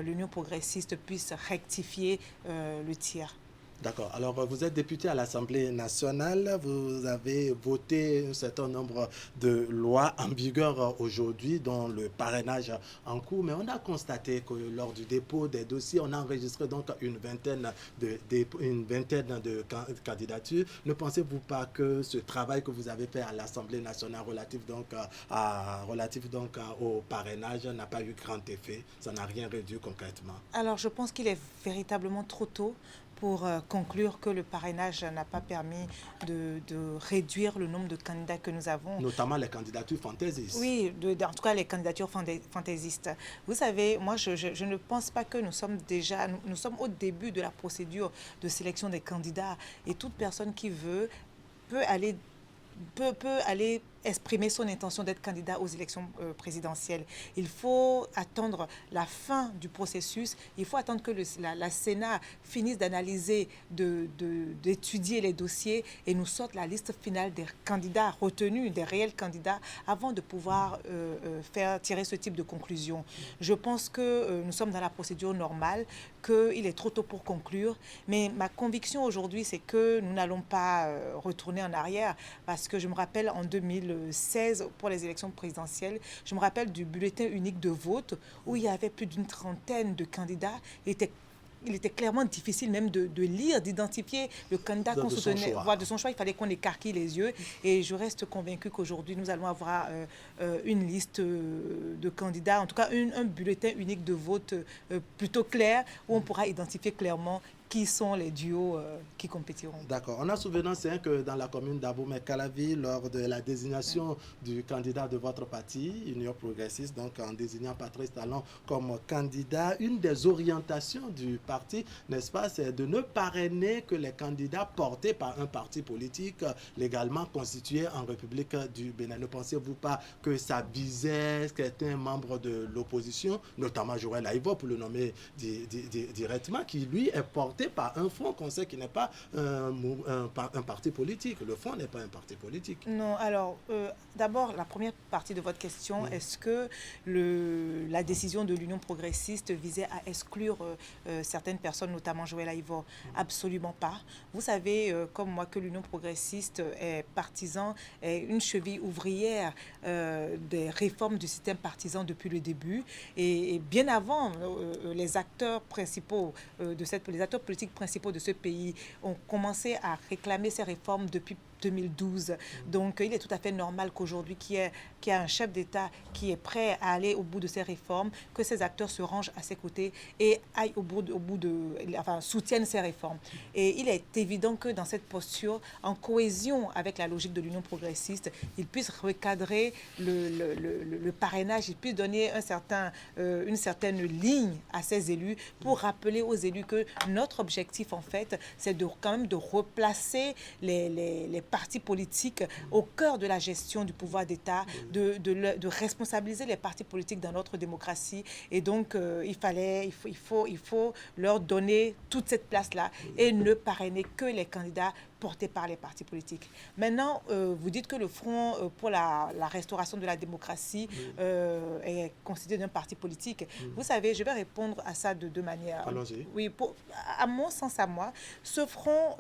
l'Union progressiste puisse rectifier le tir. D'accord. Alors, vous êtes député à l'Assemblée nationale. Vous avez voté un certain nombre de lois en vigueur aujourd'hui, dont le parrainage en cours. Mais on a constaté que lors du dépôt des dossiers, on a enregistré donc une vingtaine de candidatures. Ne pensez-vous pas que ce travail que vous avez fait à l'Assemblée nationale relatif donc au parrainage n'a pas eu grand effet? Ça n'a rien réduit concrètement. Alors, je pense qu'il est véritablement trop tôt pour conclure que le parrainage n'a pas permis de réduire le nombre de candidats que nous avons. Notamment les candidatures fantaisistes. Oui, en tout cas les candidatures fantaisistes. Vous savez, moi je ne pense pas que nous sommes au début de la procédure de sélection des candidats. Et toute personne qui veut peut aller exprimer son intention d'être candidat aux élections présidentielles. Il faut attendre la fin du processus. Il faut attendre que la Sénat finisse d'analyser, d'étudier les dossiers et nous sorte la liste finale des candidats retenus, des réels candidats, avant de pouvoir faire tirer ce type de conclusion. Je pense que nous sommes dans la procédure normale, qu'il est trop tôt pour conclure. Mais ma conviction aujourd'hui, c'est que nous n'allons pas retourner en arrière, parce que je me rappelle en 2012, 2016 pour les élections présidentielles. Je me rappelle du bulletin unique de vote où il y avait plus d'une trentaine de candidats. Il était clairement difficile même de lire, d'identifier le candidat qu'on soutenait. De son choix, il fallait qu'on écarquille les yeux. Et je reste convaincue qu'aujourd'hui, nous allons avoir une liste de candidats, en tout cas un bulletin unique de vote plutôt clair, où on pourra identifier clairement qui sont les duos qui compétiront. D'accord. On a souvenance que dans la commune d'Abomey-Calavi, lors de la désignation du candidat de votre parti, Union progressiste, donc en désignant Patrice Talon comme candidat, une des orientations du parti, n'est-ce pas, c'est de ne parrainer que les candidats portés par un parti politique légalement constitué en République du Bénin. Ne pensez-vous pas que ça visait certains membres de l'opposition, notamment Joël Aïvo, pour le nommer directement, qui lui est porté par un front qu'on sait qui n'est pas un parti politique. Le front n'est pas un parti politique. Non, alors, d'abord, la première partie de votre question, est-ce que la décision de l'Union progressiste visait à exclure certaines personnes, notamment Joël Aïvo? Absolument pas. Vous savez, comme moi, que l'Union progressiste est partisan, est une cheville ouvrière des réformes du système partisan depuis le début. Et bien avant, les acteurs principaux les acteurs politiques principaux de ce pays ont commencé à réclamer ces réformes depuis 2012. Donc, il est tout à fait normal qu'aujourd'hui, qu'il y ait un chef d'État qui est prêt à aller au bout de ces réformes, que ces acteurs se rangent à ses côtés et aillent soutiennent ces réformes. Et il est évident que dans cette posture, en cohésion avec la logique de l'Union progressiste, ils puissent recadrer le parrainage, ils puissent donner une certaine ligne à ces élus pour rappeler aux élus que notre objectif, en fait, c'est quand même de replacer les partis politiques au cœur de la gestion du pouvoir d'État, de responsabiliser les partis politiques dans notre démocratie. Et donc, il faut leur donner toute cette place-là et ne parrainer que les candidats portés par les partis politiques. Maintenant, vous dites que le Front pour la restauration de la démocratie est constitué d'un parti politique. Vous savez, je vais répondre à ça de deux manières. Allons-y. Oui, à mon sens, à moi, ce Front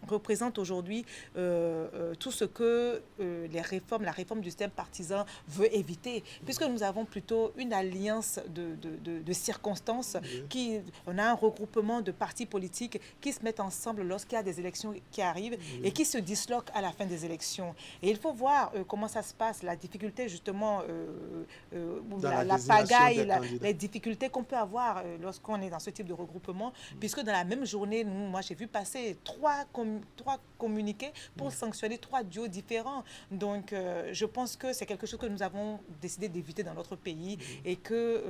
représente aujourd'hui tout ce que la réforme du système partisan veut éviter, puisque nous avons plutôt une alliance de circonstances, on a un regroupement de partis politiques qui se mettent ensemble lorsqu'il y a des élections qui arrivent et qui se disloquent à la fin des élections. Et il faut voir comment ça se passe, la difficulté justement, la pagaille, les difficultés qu'on peut avoir lorsqu'on est dans ce type de regroupement, puisque dans la même journée, moi j'ai vu passer trois communiqués pour sanctionner 3 duos différents. Donc je pense que c'est quelque chose que nous avons décidé d'éviter dans notre pays et que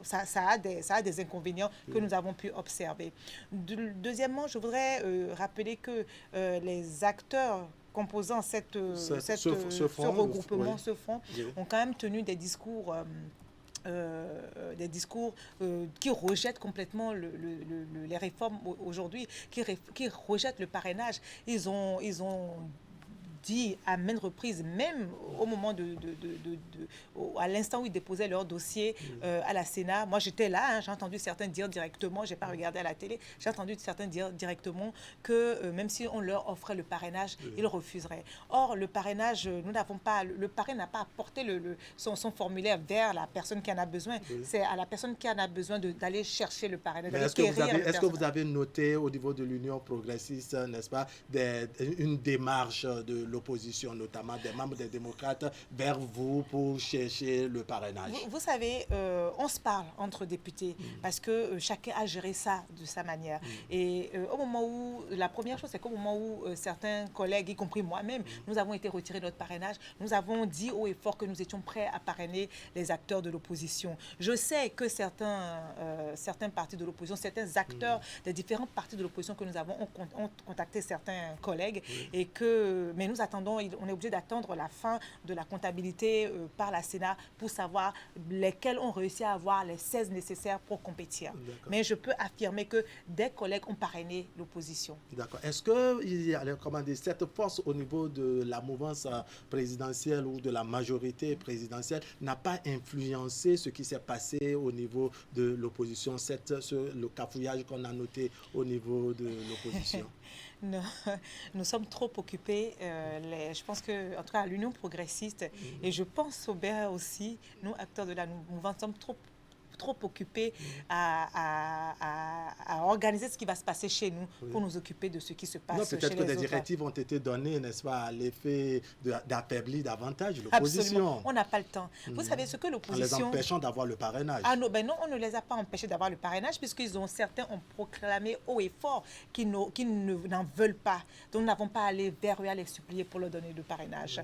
ça a des inconvénients que nous avons pu observer. Deuxièmement, je voudrais rappeler que les acteurs composant ce regroupement, ce front, ont quand même tenu des discours qui rejettent complètement les réformes aujourd'hui, qui rejettent le parrainage. Ils ont dit à maintes reprises, même au moment à l'instant où ils déposaient leur dossier à la Sénat. Moi, j'étais là, j'ai entendu certains dire directement, je n'ai pas regardé à la télé, j'ai entendu certains dire directement que même si on leur offrait le parrainage, ils refuseraient. Or, le parrainage, le parrain n'a pas apporté son formulaire vers la personne qui en a besoin. C'est à la personne qui en a besoin d'aller chercher le parrainage. Est-ce que vous avez noté au niveau de l'Union progressiste, n'est-ce pas, une démarche de l'opposition, notamment des membres des démocrates, vers vous pour chercher le parrainage? Vous savez, on se parle entre députés parce que chacun a géré ça de sa manière. Et au moment où, la première chose, c'est qu'au moment où certains collègues, y compris moi-même, nous avons été retirés de notre parrainage, nous avons dit haut et fort que nous étions prêts à parrainer les acteurs de l'opposition. Je sais que certains partis de l'opposition, certains acteurs des différents partis de l'opposition que nous avons ont contacté certains collègues mais nous attendons, on est obligé d'attendre la fin de la comptabilité par la Sénat pour savoir lesquels ont réussi à avoir les 16 nécessaires pour compétir. Mais je peux affirmer que des collègues ont parrainé l'opposition. D'accord. Est-ce qu'il y a cette force au niveau de la mouvance présidentielle ou de la majorité présidentielle n'a pas influencé ce qui s'est passé au niveau de l'opposition, le cafouillage qu'on a noté au niveau de l'opposition? nous sommes trop occupés. Je pense que, en tout cas, l'Union progressiste, et je pense au BER aussi, nous, acteurs de la mouvance, sommes trop occupés à organiser ce qui va se passer chez nous pour nous occuper de ce qui se passe chez les autres. Peut-être que des directives ont été données, n'est-ce pas, à l'effet d'affaiblir davantage l'opposition. Absolument, on n'a pas le temps. Vous savez ce que l'opposition... En les empêchant d'avoir le parrainage. Ah non, non, on ne les a pas empêchés d'avoir le parrainage certains ont proclamé haut et fort qu'ils n'en veulent pas. Donc nous n'avons pas à aller vers eux à les supplier pour leur donner le parrainage.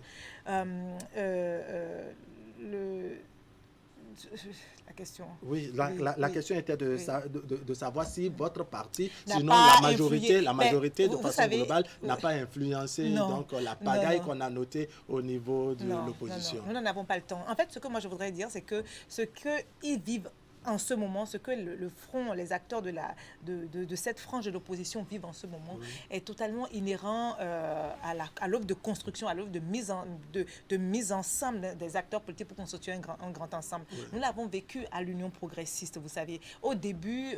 La question. Oui, la question était de savoir si votre parti, sinon la majorité de façon globale, n'a pas influencé donc, la pagaille qu'on a notée au niveau de l'opposition. Nous n'en avons pas le temps. En fait, ce que moi je voudrais dire, c'est que ce qu'ils vivent en ce moment, ce que le front, les acteurs de cette frange de l'opposition vivent en ce moment est totalement inhérent à l'œuvre de construction, à l'œuvre de mise ensemble des acteurs politiques pour constituer un grand ensemble. Nous l'avons vécu à l'Union progressiste, vous savez. Au début,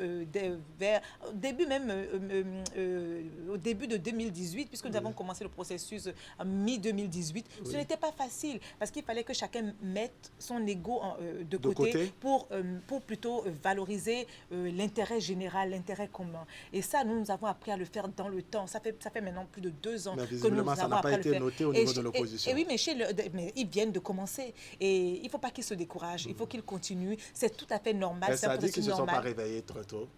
au début de 2018, puisque nous avons commencé le processus en mi-2018, ce n'était pas facile parce qu'il fallait que chacun mette son ego de côté pour plutôt valoriser l'intérêt général, l'intérêt commun. Et ça, nous avons appris à le faire dans le temps. Ça fait maintenant plus de 2 ans que nous avons appris à le faire. Ça n'a pas été noté au niveau de l'opposition. Oui, mais ils viennent de commencer. Et il ne faut pas qu'ils se découragent. Il faut qu'ils continuent. C'est tout à fait normal. Mais ça dit qu'ils ne se sont pas réveillés très tôt.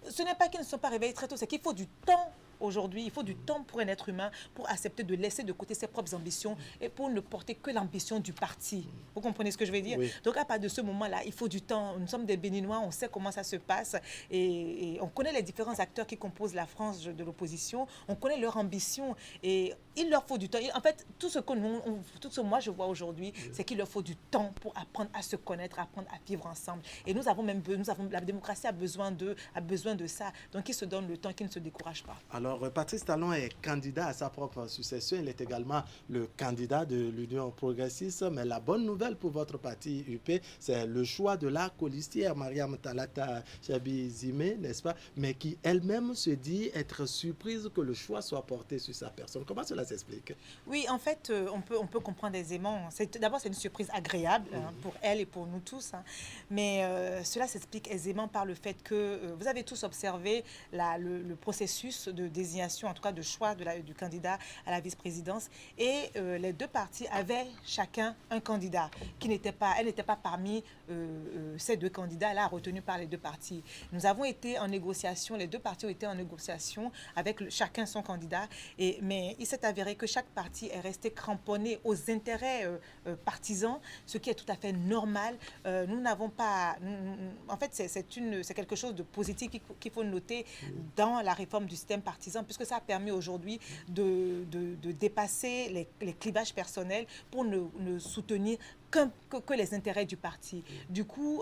Ce n'est pas qu'ils ne se sont pas réveillés très tôt, c'est qu'il faut du temps. Aujourd'hui, il faut du temps pour un être humain pour accepter de laisser de côté ses propres ambitions et pour ne porter que l'ambition du parti. Vous comprenez ce que je veux dire? Donc, à partir de ce moment-là, il faut du temps. Nous sommes des Béninois, on sait comment ça se passe et on connaît les différents acteurs qui composent la France de l'opposition. On connaît leur ambition et il leur faut du temps. En fait, tout ce que moi je vois aujourd'hui, c'est qu'il leur faut du temps pour apprendre à se connaître, apprendre à vivre ensemble. Et la démocratie a besoin de ça. Donc, ils se donnent le temps, qu'ils ne se découragent pas. Alors, Patrice Talon est candidat à sa propre succession. Il est également le candidat de l'Union progressiste. Mais la bonne nouvelle pour votre parti UP, c'est le choix de la colistière, Mariam Talata Chabizime, n'est-ce pas? Mais qui elle-même se dit être surprise que le choix soit porté sur sa personne. Comment cela s'explique? Oui, en fait, on peut comprendre aisément. D'abord, c'est une surprise agréable pour elle et pour nous tous. Mais cela s'explique aisément par le fait que vous avez tous observé le processus de désignation, en tout cas de choix du candidat à la vice-présidence. Et les deux partis avaient chacun un candidat elle n'était pas parmi ces deux candidats-là retenus par les deux partis. Nous avons été en négociation, les deux partis ont été en négociation avec chacun son candidat. Mais il s'est avéré que chaque parti est resté cramponné aux intérêts partisans, ce qui est tout à fait normal. Nous n'avons pas... en fait, c'est quelque chose de positif qu'il faut noter dans la réforme du système partisan, puisque ça a permis aujourd'hui de dépasser les clivages personnels pour ne soutenir que les intérêts du parti. Du coup,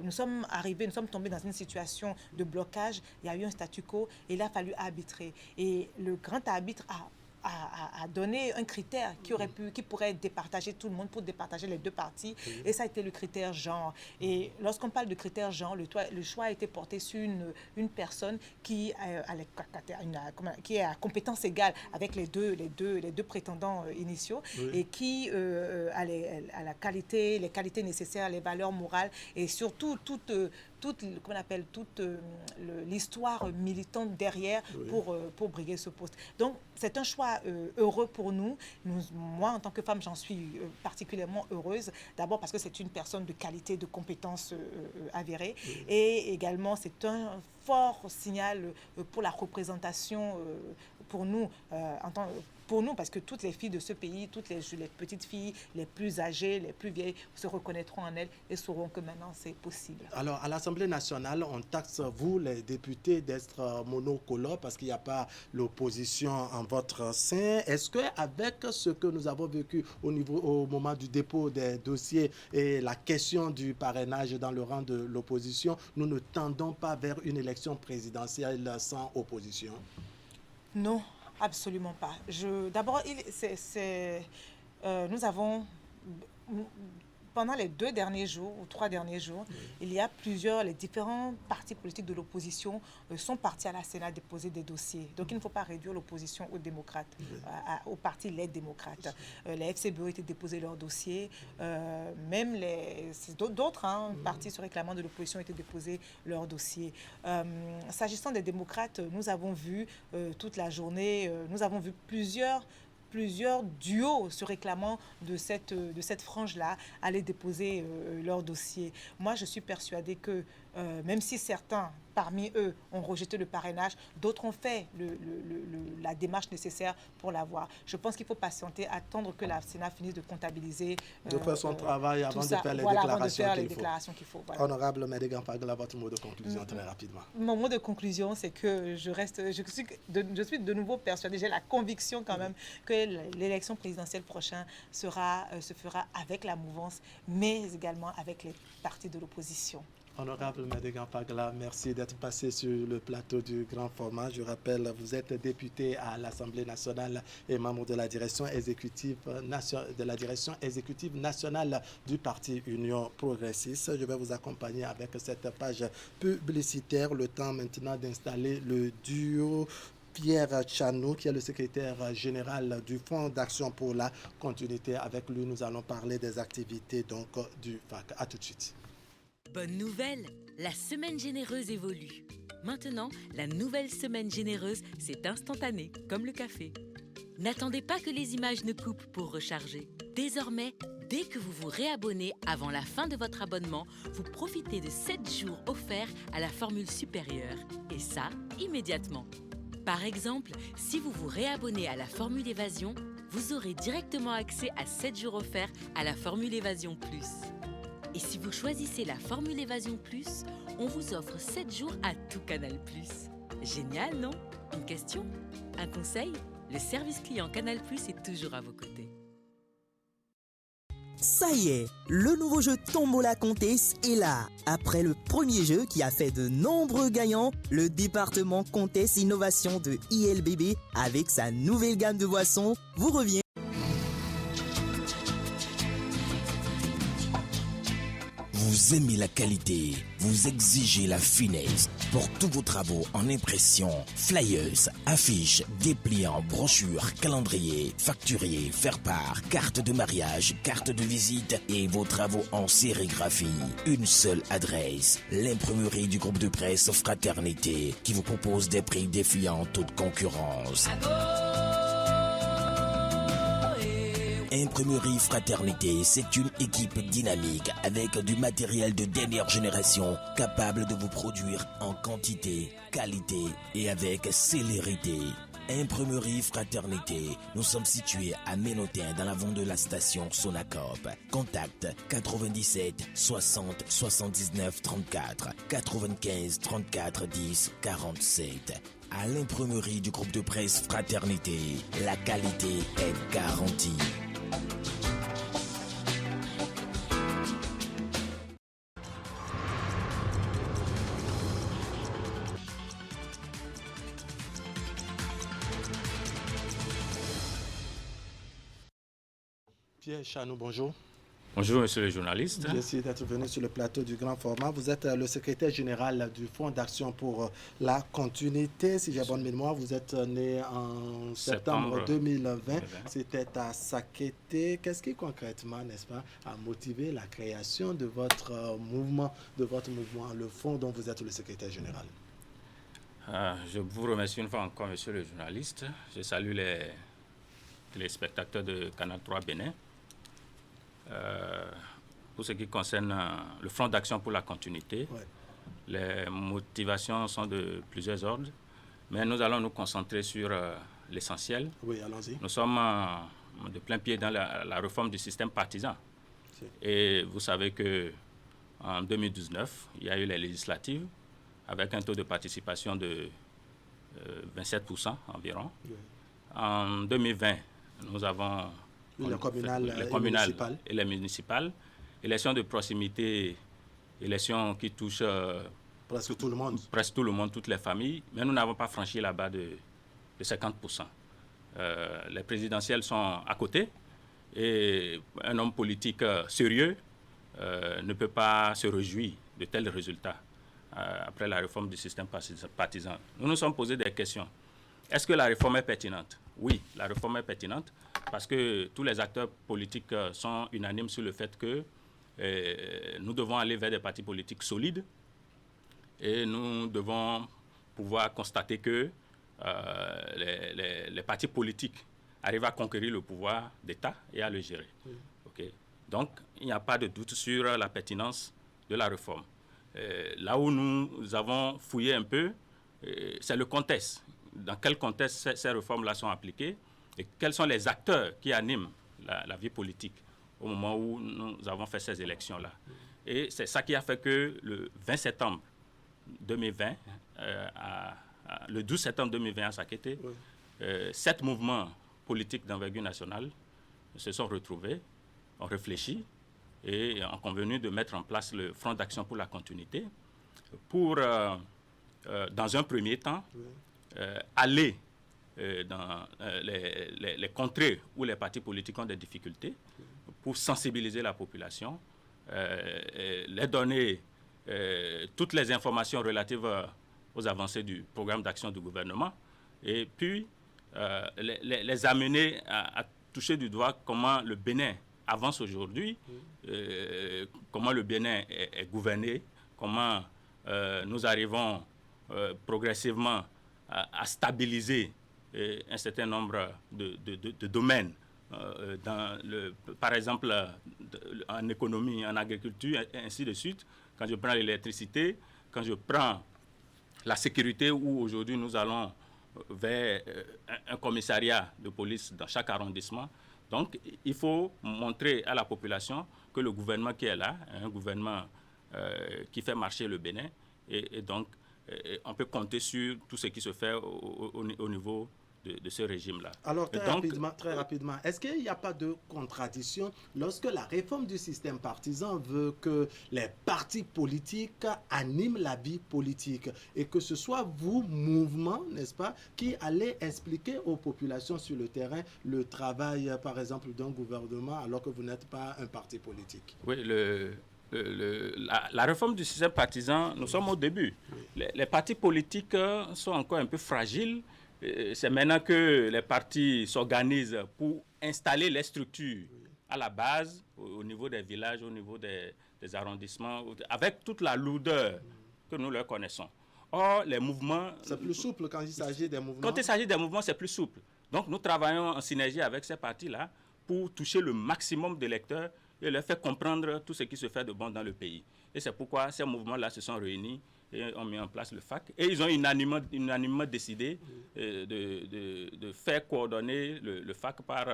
nous sommes tombés dans une situation de blocage. Il y a eu un statu quo et il a fallu arbitrer. Et le grand arbitre a donné un critère qui pourrait départager tout le monde, pour départager les deux partis. Et ça a été le critère genre. Et lorsqu'on parle de critère genre, le choix a été porté sur une personne qui est à compétence égale avec les deux prétendants initiaux et qui a les qualités nécessaires, les valeurs morales et surtout toute l'histoire militante derrière pour briguer ce poste. Donc, c'est un choix heureux pour nous. Moi, en tant que femme, j'en suis particulièrement heureuse. D'abord parce que c'est une personne de qualité, de compétences avérées. Et également, c'est un fort signal pour la représentation pour nous, parce que toutes les filles de ce pays, toutes les petites filles, les plus âgées, les plus vieilles, se reconnaîtront en elles et sauront que maintenant c'est possible. Alors, à l'Assemblée nationale, on taxe vous, les députés, d'être monocolores parce qu'il n'y a pas l'opposition en votre sein. Est-ce qu'avec ce que nous avons vécu au moment du dépôt des dossiers et la question du parrainage dans le rang de l'opposition, nous ne tendons pas vers une élection présidentielle sans opposition? Non. Absolument pas. Nous avons pendant les 2 derniers jours ou 3 derniers jours, il y a les différents partis politiques de l'opposition sont partis à la Sénat déposer des dossiers. Donc il ne faut pas réduire l'opposition aux démocrates, aux partis les démocrates. Les FCBE ont été déposés leurs dossiers, même d'autres partis se réclamant de l'opposition ont été déposés leurs dossiers. S'agissant des démocrates, nous avons vu toute la journée, nous avons vu plusieurs duos se réclamant de cette frange-là aller déposer leur dossier. Moi, je suis persuadée que même si certains parmi eux ont rejeté le parrainage, d'autres ont fait la démarche nécessaire pour l'avoir. Je pense qu'il faut patienter, attendre que la Sénat finisse de comptabiliser. De faire son travail avant de faire les déclarations qu'il faut. Voilà. Honorable Médégan Fagla, votre mot de conclusion très rapidement. Mon mot de conclusion, c'est que je suis de nouveau persuadée, j'ai la conviction quand même que l'élection présidentielle prochaine se fera avec la mouvance, mais également avec les partis de l'opposition. Honorable Médégan Fagla, merci d'être passé sur le plateau du grand format. Je rappelle, vous êtes député à l'Assemblée nationale et membre de la direction exécutive nationale du parti Union progressiste. Je vais vous accompagner avec cette page publicitaire. Le temps maintenant d'installer le duo Pierre Tchanou, qui est le secrétaire général du Fonds d'action pour la continuité. Avec lui, nous allons parler des activités du FAC. À tout de suite. Bonne nouvelle, la semaine généreuse évolue. Maintenant, la nouvelle semaine généreuse, c'est instantané, comme le café. N'attendez pas que les images ne coupent pour recharger. Désormais, dès que vous vous réabonnez avant la fin de votre abonnement, vous profitez de 7 jours offerts à la formule supérieure. Et ça, immédiatement. Par exemple, si vous vous réabonnez à la formule Évasion, vous aurez directement accès à 7 jours offerts à la formule Évasion Plus. Et si vous choisissez la formule Évasion Plus, on vous offre 7 jours à tout Canal+. Génial, non? Une question? Un conseil? Le service client Canal+ est toujours à vos côtés. Ça y est, le nouveau jeu Tombola Comtesse est là. Après le premier jeu qui a fait de nombreux gagnants, le département Comtesse Innovation de ILBB, avec sa nouvelle gamme de boissons, vous revient. Vous aimez la qualité, vous exigez la finesse. Pour tous vos travaux en impression, flyers, affiches, dépliants, brochures, calendriers, facturiers, faire-part, cartes de mariage, cartes de visite et vos travaux en sérigraphie. Une seule adresse, l'imprimerie du groupe de presse Fraternité qui vous propose des prix défiant toute concurrence. Imprimerie Fraternité, c'est une équipe dynamique avec du matériel de dernière génération capable de vous produire en quantité, qualité et avec célérité. Imprimerie Fraternité, nous sommes situés à Ménotin dans l'avant de la station Sonacop. Contact 97 60 79 34 95 34 10 47. À l'imprimerie du groupe de presse Fraternité, la qualité est garantie. Pierre Tchanou, bonjour. Bonjour, monsieur le journaliste. Merci d'être venu sur le plateau du grand format. Vous êtes le secrétaire général du Fonds d'action pour la continuité. Si j'ai bonne mémoire, vous êtes né en septembre 2020. C'était à Sakété. Qu'est-ce qui concrètement, n'est-ce pas, a motivé la création de votre mouvement, le Fonds dont vous êtes le secrétaire général? Je vous remercie une fois encore, monsieur le journaliste. Je salue les spectateurs de Canal 3 Bénin. Pour ce qui concerne le Front d'action pour la continuité, les motivations sont de plusieurs ordres, mais nous allons nous concentrer sur l'essentiel. Oui, allons-y. Nous sommes de plein pied dans la réforme du système partisan. Et vous savez qu'en 2019, il y a eu les législatives avec un taux de participation de 27% environ. Oui. En 2020, nous avons les communales et les municipales. Élections de proximité, élections qui touchent presque tout le monde, toutes les familles, mais nous n'avons pas franchi la barre de 50%. Les présidentielles sont à côté et un homme politique sérieux ne peut pas se réjouir de tels résultats après la réforme du système partisan. Nous nous sommes posé des questions. Est-ce que la réforme est pertinente? Oui, la réforme est pertinente parce que tous les acteurs politiques sont unanimes sur le fait que nous devons aller vers des partis politiques solides et nous devons pouvoir constater que les partis politiques arrivent à conquérir le pouvoir d'État et à le gérer. Oui. Okay. Donc, il n'y a pas de doute sur la pertinence de la réforme. Là où nous avons fouillé un peu, c'est le contexte. Dans quel contexte ces réformes-là sont appliquées et quels sont les acteurs qui animent la vie politique au moment où nous avons fait ces élections-là. Et c'est ça qui a fait que le 20 septembre 2020, le 12 septembre 2020 à Sakété, 7 mouvements politiques d'envergure nationale se sont retrouvés, ont réfléchi et ont convenu de mettre en place le Front d'action pour la continuité pour, dans un premier temps, aller dans les contrées où les partis politiques ont des difficultés pour sensibiliser la population, les donner toutes les informations relatives aux avancées du programme d'action du gouvernement et puis les amener à toucher du doigt comment le Bénin avance aujourd'hui, comment le Bénin est gouverné, comment nous arrivons progressivement à stabiliser un certain nombre de domaines, par exemple en économie, en agriculture, et ainsi de suite. Quand je prends l'électricité, quand je prends la sécurité, où aujourd'hui nous allons vers un commissariat de police dans chaque arrondissement. Donc, il faut montrer à la population que le gouvernement qui est là, un gouvernement qui fait marcher le Bénin, et donc on peut compter sur tout ce qui se fait au niveau de ce régime-là. Alors, très rapidement, est-ce qu'il n'y a pas de contradiction lorsque la réforme du système partisan veut que les partis politiques animent la vie politique et que ce soit vous, mouvement, n'est-ce pas, qui allez expliquer aux populations sur le terrain le travail, par exemple, d'un gouvernement alors que vous n'êtes pas un parti politique? Oui, la réforme du système partisan, nous sommes au début. Oui. Les partis politiques sont encore un peu fragiles. C'est maintenant que les partis s'organisent pour installer les structures à la base, au niveau des villages, au niveau des arrondissements, avec toute la lourdeur que nous leur connaissons. Or, les mouvements... C'est plus souple quand il s'agit des mouvements. Quand il s'agit des mouvements, c'est plus souple. Donc, nous travaillons en synergie avec ces partis-là pour toucher le maximum d'électeurs et leur faire comprendre tout ce qui se fait de bon dans le pays. Et c'est pourquoi ces mouvements-là se sont réunis et ont mis en place le FAC. Et ils ont unanimement décidé de faire coordonner le FAC par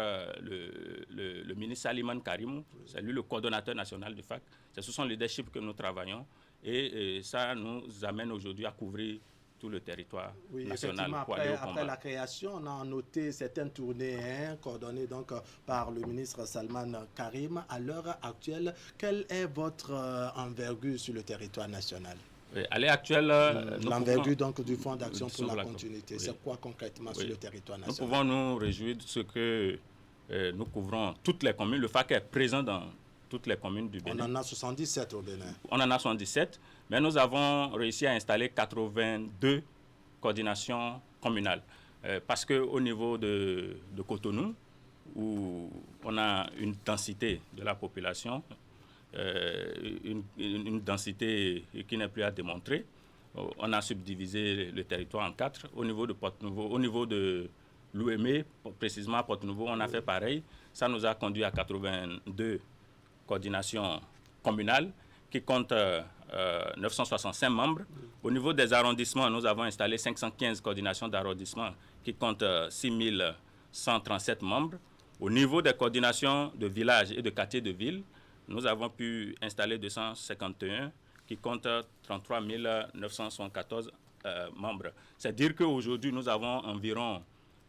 le ministre Salimane Karimou. C'est lui le coordonnateur national du FAC. C'est sous son leadership que nous travaillons. Et ça nous amène aujourd'hui à couvrir tout le territoire national. Après la création, on a noté certaines tournées coordonnées donc par le ministre Salman Karim. À l'heure actuelle, quelle est votre envergure sur le territoire national? À l'heure actuelle, l'envergure donc du Fonds d'action pour la continuité, c'est quoi concrètement sur le territoire national? Nous pouvons nous réjouir de ce que nous couvrons toutes les communes. Le FAC est présent dans toutes les communes du Bénin. On en a 77 au Bénin. On en a 77, mais nous avons réussi à installer 82 coordinations communales. Parce qu'au niveau de Cotonou, où on a une densité de la population, une densité qui n'est plus à démontrer. On a subdivisé le territoire en 4. Au niveau de Porte-Nouveau, au niveau de l'UME, précisément à Porte-Nouveau, on a fait pareil. Ça nous a conduit à 82 coordinations communales qui comptent 965 membres. Au niveau des arrondissements, nous avons installé 515 coordinations d'arrondissement qui comptent 6137 membres. Au niveau des coordinations de villages et de quartiers de ville, nous avons pu installer 251 qui comptent 33 974 membres. C'est-à-dire qu'aujourd'hui, nous avons environ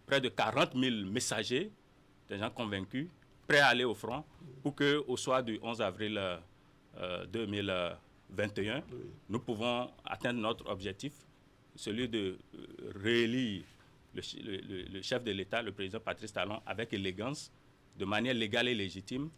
près de 40 000 messagers, des gens convaincus, prêts à aller au front pour qu'au soir du 11 avril 2021, nous pouvons atteindre notre objectif, celui de réélire le chef de l'État, le président Patrice Talon, avec élégance, de manière légale et légitime,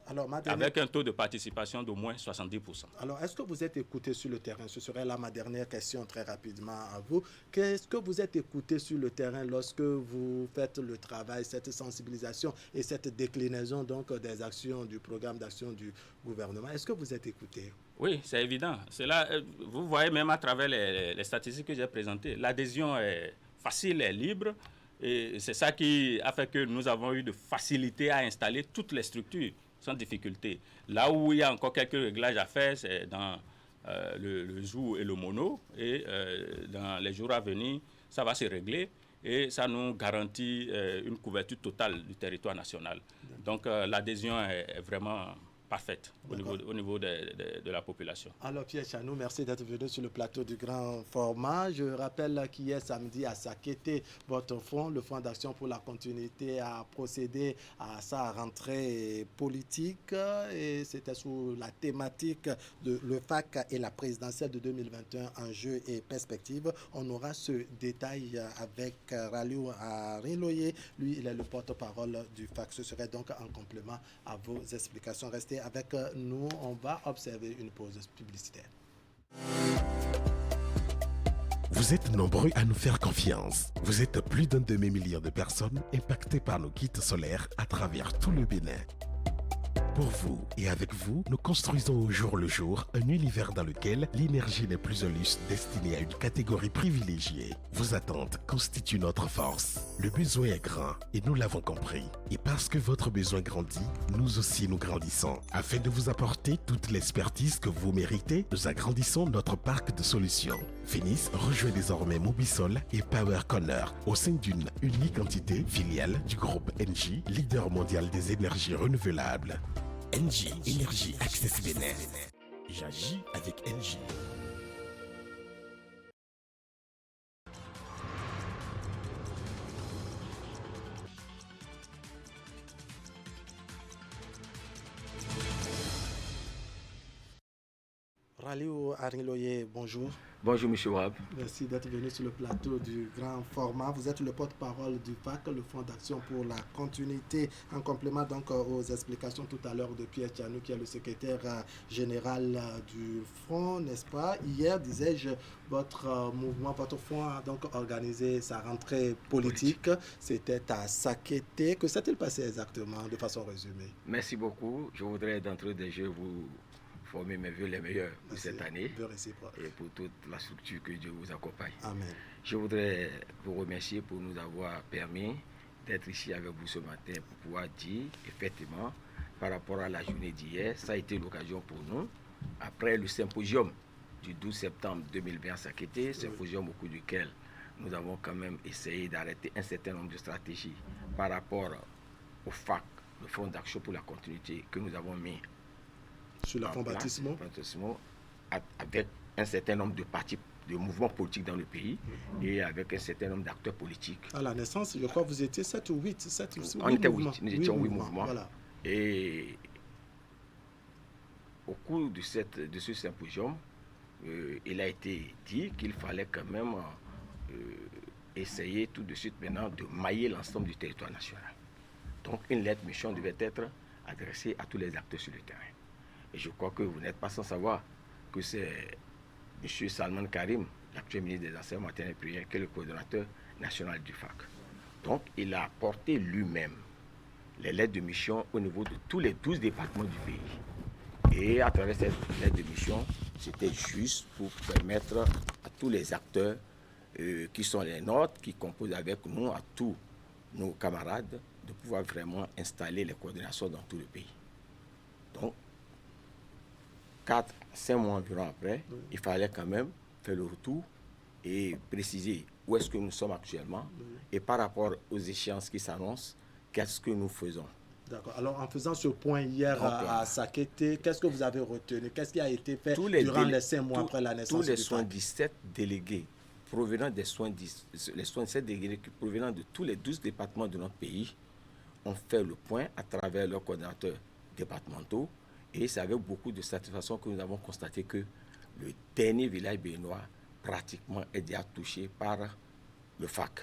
avec un taux de participation d'au moins 70%. Alors, est-ce que vous êtes écouté sur le terrain? Ce serait là ma dernière question très rapidement à vous. Qu'est-ce que vous êtes écouté sur le terrain lorsque vous faites le travail, cette sensibilisation et cette déclinaison donc, des actions du programme d'action du gouvernement? Est-ce que vous êtes écouté? Oui, c'est évident. Cela, vous voyez même à travers les statistiques que j'ai présentées, l'adhésion est facile, est libre. Et c'est ça qui a fait que nous avons eu de facilité à installer toutes les structures sans difficulté. Là où il y a encore quelques réglages à faire, c'est dans le jour et le mono. Et dans les jours à venir, ça va se régler. Et ça nous garantit une couverture totale du territoire national. Donc l'adhésion est vraiment parfaite au niveau de la population. Alors Pierre Tchanou, merci d'être venu sur le plateau du grand format. Je rappelle qu'hier samedi à Sakété, votre fonds, le Fonds d'action pour la continuité, a procédé à sa rentrée politique et c'était sous la thématique de le FAC et la présidentielle de 2021, enjeux et perspectives. On aura ce détail avec Raliou Ariloye. Lui, il est le porte-parole du FAC. Ce serait donc en complément à vos explications. Restez avec nous, on va observer une pause publicitaire. Vous êtes nombreux à nous faire confiance. Vous êtes plus d'un demi-million de personnes impactées par nos kits solaires à travers tout le Bénin. Pour vous et avec vous, nous construisons au jour le jour un univers dans lequel l'énergie n'est plus un luxe destiné à une catégorie privilégiée. Vos attentes constituent notre force. Le besoin est grand et nous l'avons compris. Et parce que votre besoin grandit, nous aussi nous grandissons. Afin de vous apporter toute l'expertise que vous méritez, nous agrandissons notre parc de solutions. Phoenix rejoint désormais Mobisol et Power Corner au sein d'une unique entité filiale du groupe Engie, leader mondial des énergies renouvelables. Engie, énergie Access Bénin. J'agis avec Engie. Raliou Ariloye, bonjour. Bonjour, M. Wab. Merci d'être venu sur le plateau du grand format. Vous êtes le porte-parole du FAC, le Fonds d'action pour la continuité, en complément donc aux explications tout à l'heure de Pierre Tchanou, qui est le secrétaire général du Fonds, n'est-ce pas? Hier, disais-je, votre mouvement, votre fonds a donc organisé sa rentrée politique. C'était à Sakété. Que s'est-il passé exactement, de façon résumée? Merci beaucoup. Je voudrais d'entrée de jeu vous former mes vœux les meilleurs pour cette année et pour toute la structure que Dieu vous accompagne. Amen. Je voudrais vous remercier pour nous avoir permis d'être ici avec vous ce matin pour pouvoir dire effectivement par rapport à la journée d'hier, ça a été l'occasion pour nous, après le symposium du 12 septembre 2020 à Sakété, symposium au cours duquel nous avons quand même essayé d'arrêter un certain nombre de stratégies par rapport au FAC, le Fonds d'action pour la continuité que nous avons mis sur le fonds baptismaux, avec un certain nombre de partis, de mouvements politiques dans le pays et avec un certain nombre d'acteurs politiques. À la naissance, je crois que vous étiez 7 ou 8. On était 8, nous étions 8 mouvements. Voilà. Et au cours de ce symposium, il a été dit qu'il fallait quand même essayer tout de suite maintenant de mailler l'ensemble du territoire national. Donc une lettre mission devait être adressée à tous les acteurs sur le terrain. Et je crois que vous n'êtes pas sans savoir que c'est M. Salman Karim, l'actuel ministre des Enseignements maternels et primaires, qui est le coordonnateur national du FAC. Donc, il a apporté lui-même les lettres de mission au niveau de tous les 12 départements du pays. Et à travers cette lettre de mission, c'était juste pour permettre à tous les acteurs qui sont les nôtres, qui composent avec nous, à tous nos camarades, de pouvoir vraiment installer les coordinations dans tout le pays. Donc, 4-5 mois environ après, il fallait quand même faire le retour et préciser où est-ce que nous sommes actuellement et par rapport aux échéances qui s'annoncent, qu'est-ce que nous faisons. D'accord. Alors, en faisant ce point hier à Sakété, qu'est-ce que vous avez retenu? Qu'est-ce qui a été fait durant les 5 mois après la naissance du FAC? Tous les 77 délégués provenant des 77 délégués provenant de tous les 12 départements de notre pays ont fait le point à travers leurs coordinateurs départementaux. Et c'est avec beaucoup de satisfaction que nous avons constaté que le dernier village béninois pratiquement est déjà touché par le FAC.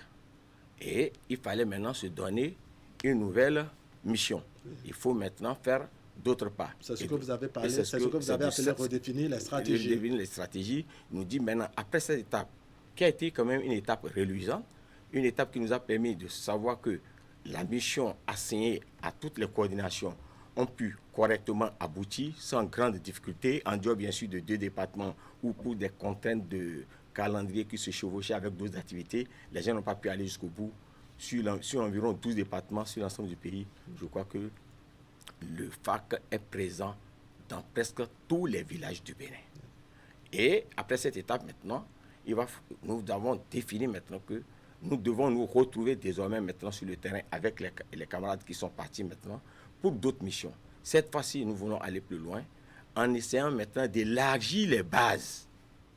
Et il fallait maintenant se donner une nouvelle mission. Il faut maintenant faire d'autres pas. C'est ce que vous avez parlé, c'est ce que vous avez appelé redéfinir les stratégies. Redéfinir les stratégies, nous dit maintenant, après cette étape, qui a été quand même une étape reluisante, une étape qui nous a permis de savoir que la mission assignée à toutes les coordinations ont pu correctement aboutir sans grande difficulté, en dehors bien sûr de 2 départements où pour des contraintes de calendrier qui se chevauchaient avec d'autres activités, les gens n'ont pas pu aller jusqu'au bout. Sur environ 12 départements sur l'ensemble du pays, je crois que le FAC est présent dans presque tous les villages du Bénin. Et après cette étape maintenant, nous avons défini maintenant que nous devons nous retrouver désormais maintenant sur le terrain avec les camarades qui sont partis maintenant pour d'autres missions. Cette fois-ci, nous voulons aller plus loin en essayant maintenant d'élargir les bases.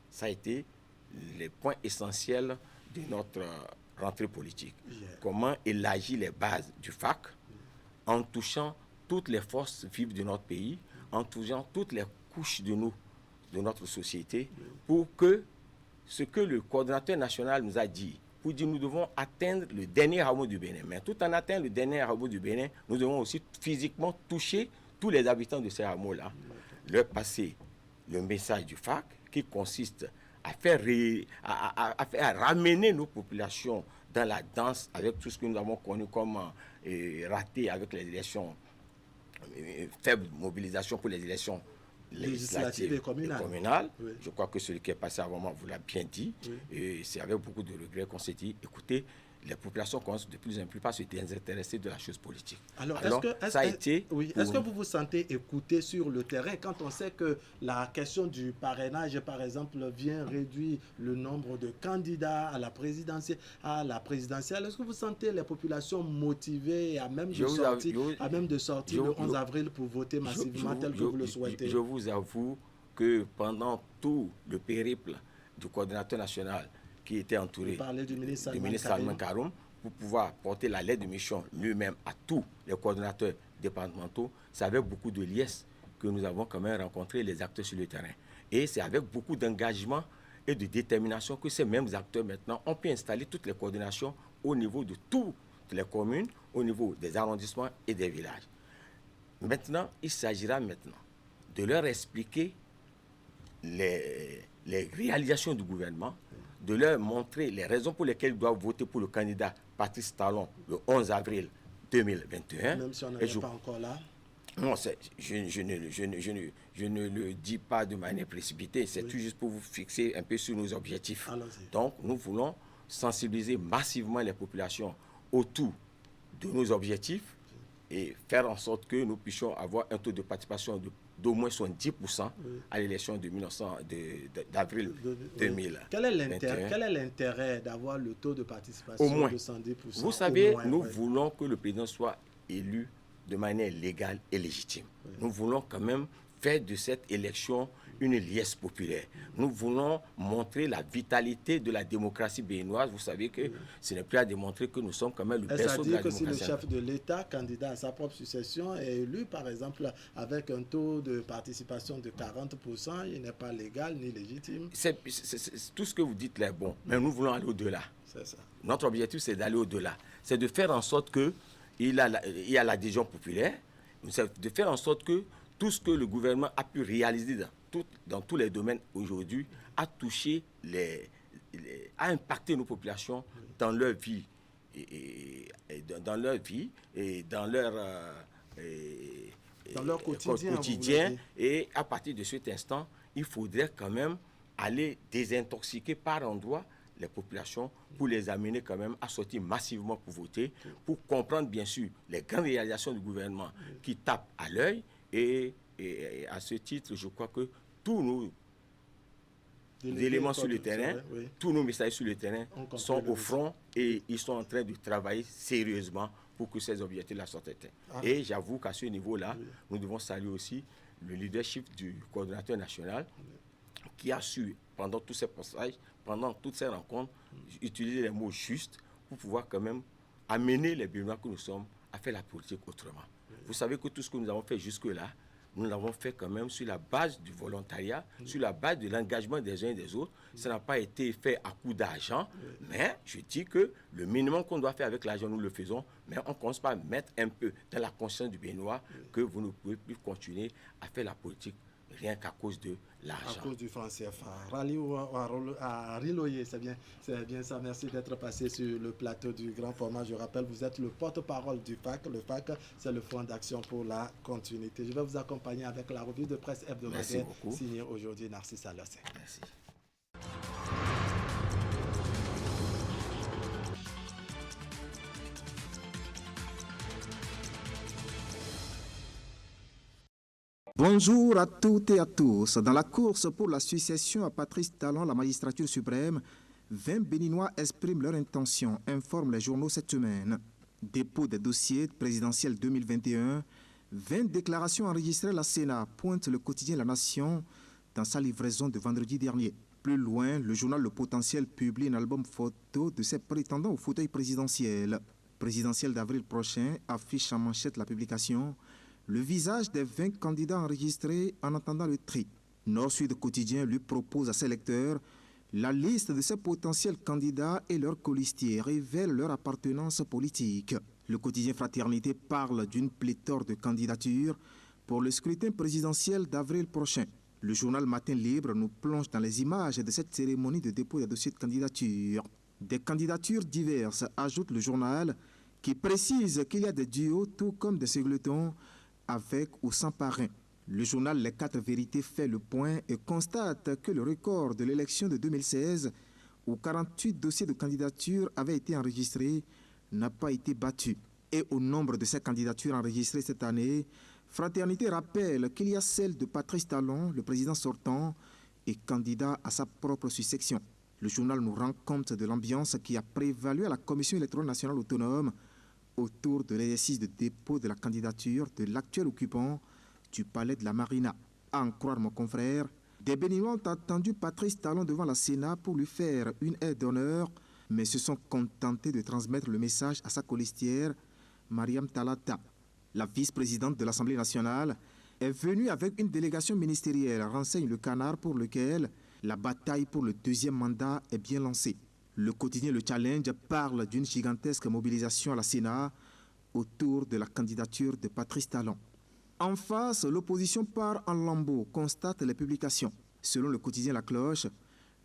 Ça a été les points essentiels de notre rentrée politique. Comment élargir les bases du FAC en touchant toutes les forces vives de notre pays, en touchant toutes les couches de notre société, pour que ce que le coordinateur national nous a dit, pour dire nous devons atteindre le dernier hameau du Bénin. Mais tout en atteignant le dernier hameau du Bénin, nous devons aussi physiquement toucher tous les habitants de ces hameaux-là, leur passer le message du FAC qui consiste à ramener nos populations dans la danse avec tout ce que nous avons connu comme raté avec les élections, faible mobilisation pour les élections législatives et communales. Oui. Je crois que celui qui est passé avant moi vous l'a bien dit. Oui. Et c'est avec beaucoup de regrets qu'on s'est dit, écoutez, les populations commencent de plus en plus à se désintéresser de la chose politique. Alors est-ce que vous vous sentez écouté sur le terrain quand on sait que la question du parrainage, par exemple, vient réduire le nombre de candidats à la présidentielle, est-ce que vous sentez les populations motivées à même de sortir le 11 avril pour voter massivement tel que vous le souhaitez? Je vous avoue que pendant tout le périple du coordinateur national qui était entouré du ministre Salman Karoum, pour pouvoir porter la lettre de mission lui-même à tous les coordinateurs départementaux, c'est avec beaucoup de liesse que nous avons quand même rencontré les acteurs sur le terrain. Et c'est avec beaucoup d'engagement et de détermination que ces mêmes acteurs maintenant ont pu installer toutes les coordinations au niveau de toutes les communes, au niveau des arrondissements et des villages. Maintenant, il s'agira maintenant de leur expliquer les réalisations du gouvernement, de leur montrer les raisons pour lesquelles ils doivent voter pour le candidat Patrice Talon le 11 avril 2021. Même si on n'est pas encore là. Non, je ne le dis pas de manière précipitée, c'est tout juste pour vous fixer un peu sur nos objectifs. Donc, nous voulons sensibiliser massivement les populations autour de nos objectifs et faire en sorte que nous puissions avoir un taux de participation d'au moins 70% à l'élection d'avril 2000. Quel est l'intérêt d'avoir le taux de participation au moins de 110%? Vous savez, nous voulons que le président soit élu de manière légale et légitime. Nous voulons quand même faire de cette élection une liesse populaire. Nous voulons montrer la vitalité de la démocratie béninoise. Vous savez que ce n'est plus à démontrer que nous sommes quand même le berceau de la démocratie. C'est-à-dire que si le chef de l'État, candidat à sa propre succession, est élu, par exemple, avec un taux de participation de 40%, il n'est pas légal ni légitime. Tout ce que vous dites là est bon, mais nous voulons aller au-delà. C'est ça. Notre objectif, c'est d'aller au-delà. C'est de faire en sorte qu'il y a l'adhésion populaire, de faire en sorte que tout ce que le gouvernement a pu réaliser dans tous les domaines aujourd'hui a touché, a impacté nos populations dans leur vie, dans leur quotidien. Et à partir de cet instant, il faudrait quand même aller désintoxiquer par endroits les populations pour les amener quand même à sortir massivement pour voter, pour comprendre bien sûr les grandes réalisations du gouvernement qui tapent à l'œil. Et à ce titre, je crois que tous nos éléments sur le terrain, tous nos messages sur le terrain sont au front et ils sont en train de travailler sérieusement pour que ces objectifs-là soient atteints. Et j'avoue qu'à ce niveau-là, nous devons saluer aussi le leadership du coordinateur national qui a su, pendant tous ces passages, pendant toutes ces rencontres, utiliser les mots justes pour pouvoir quand même amener les Béninois que nous sommes à faire la politique autrement. Vous savez que tout ce que nous avons fait jusque-là nous l'avons fait quand même sur la base du volontariat, sur la base de l'engagement des uns et des autres. Ça n'a pas été fait à coup d'argent, mais je dis que le minimum qu'on doit faire avec l'argent, nous le faisons, mais on commence par mettre un peu dans la conscience du Béninois que vous ne pouvez plus continuer à faire la politique rien qu'à cause de l'argent. À cause du franc CFA. Raliou à Riloyer, c'est bien ça. Merci d'être passé sur le plateau du grand format. Je rappelle, vous êtes le porte-parole du FAC. Le FAC, c'est le Fonds d'action pour la continuité. Je vais vous accompagner avec la revue de presse hebdomadaire signée aujourd'hui Narcisse Alossé. Merci. Bonjour à toutes et à tous. Dans la course pour la succession à Patrice Talon, la magistrature suprême, 20 Béninois expriment leur intention, informent les journaux cette semaine. Dépôt des dossiers présidentiels 2021, 20 déclarations enregistrées à la Sénat, pointe le quotidien La Nation dans sa livraison de vendredi dernier. Plus loin, le journal Le Potentiel publie un album photo de ses prétendants au fauteuil présidentiel. Présidentiel d'avril prochain affiche en manchette la publication le visage des 20 candidats enregistrés en attendant le tri. Nord-Sud Quotidien lui propose à ses lecteurs la liste de ces potentiels candidats et leurs colistiers révèle leur appartenance politique. Le quotidien Fraternité parle d'une pléthore de candidatures pour le scrutin présidentiel d'avril prochain. Le journal Matin Libre nous plonge dans les images de cette cérémonie de dépôt des dossiers de candidature. Des candidatures diverses, ajoute le journal, qui précise qu'il y a des duos tout comme des singletons avec ou sans parrain. Le journal Les 4 Vérités fait le point et constate que le record de l'élection de 2016, où 48 dossiers de candidature avaient été enregistrés, n'a pas été battu. Et au nombre de ces candidatures enregistrées cette année, Fraternité rappelle qu'il y a celle de Patrice Talon, le président sortant, et candidat à sa propre succession. Le journal nous rend compte de l'ambiance qui a prévalu à la Commission électorale nationale autonome autour de l'exercice de dépôt de la candidature de l'actuel occupant du palais de la Marina. À en croire mon confrère, des Béninois ont attendu Patrice Talon devant la Sénat pour lui faire une aide d'honneur, mais se sont contentés de transmettre le message à sa colistière, Mariam Talata. La vice-présidente de l'Assemblée nationale est venue avec une délégation ministérielle, renseigne le Canard, pour lequel la bataille pour le deuxième mandat est bien lancée. Le quotidien Le Challenge parle d'une gigantesque mobilisation à la Sénat autour de la candidature de Patrice Talon. En face, l'opposition part en lambeaux, constate les publications. Selon le quotidien La Cloche,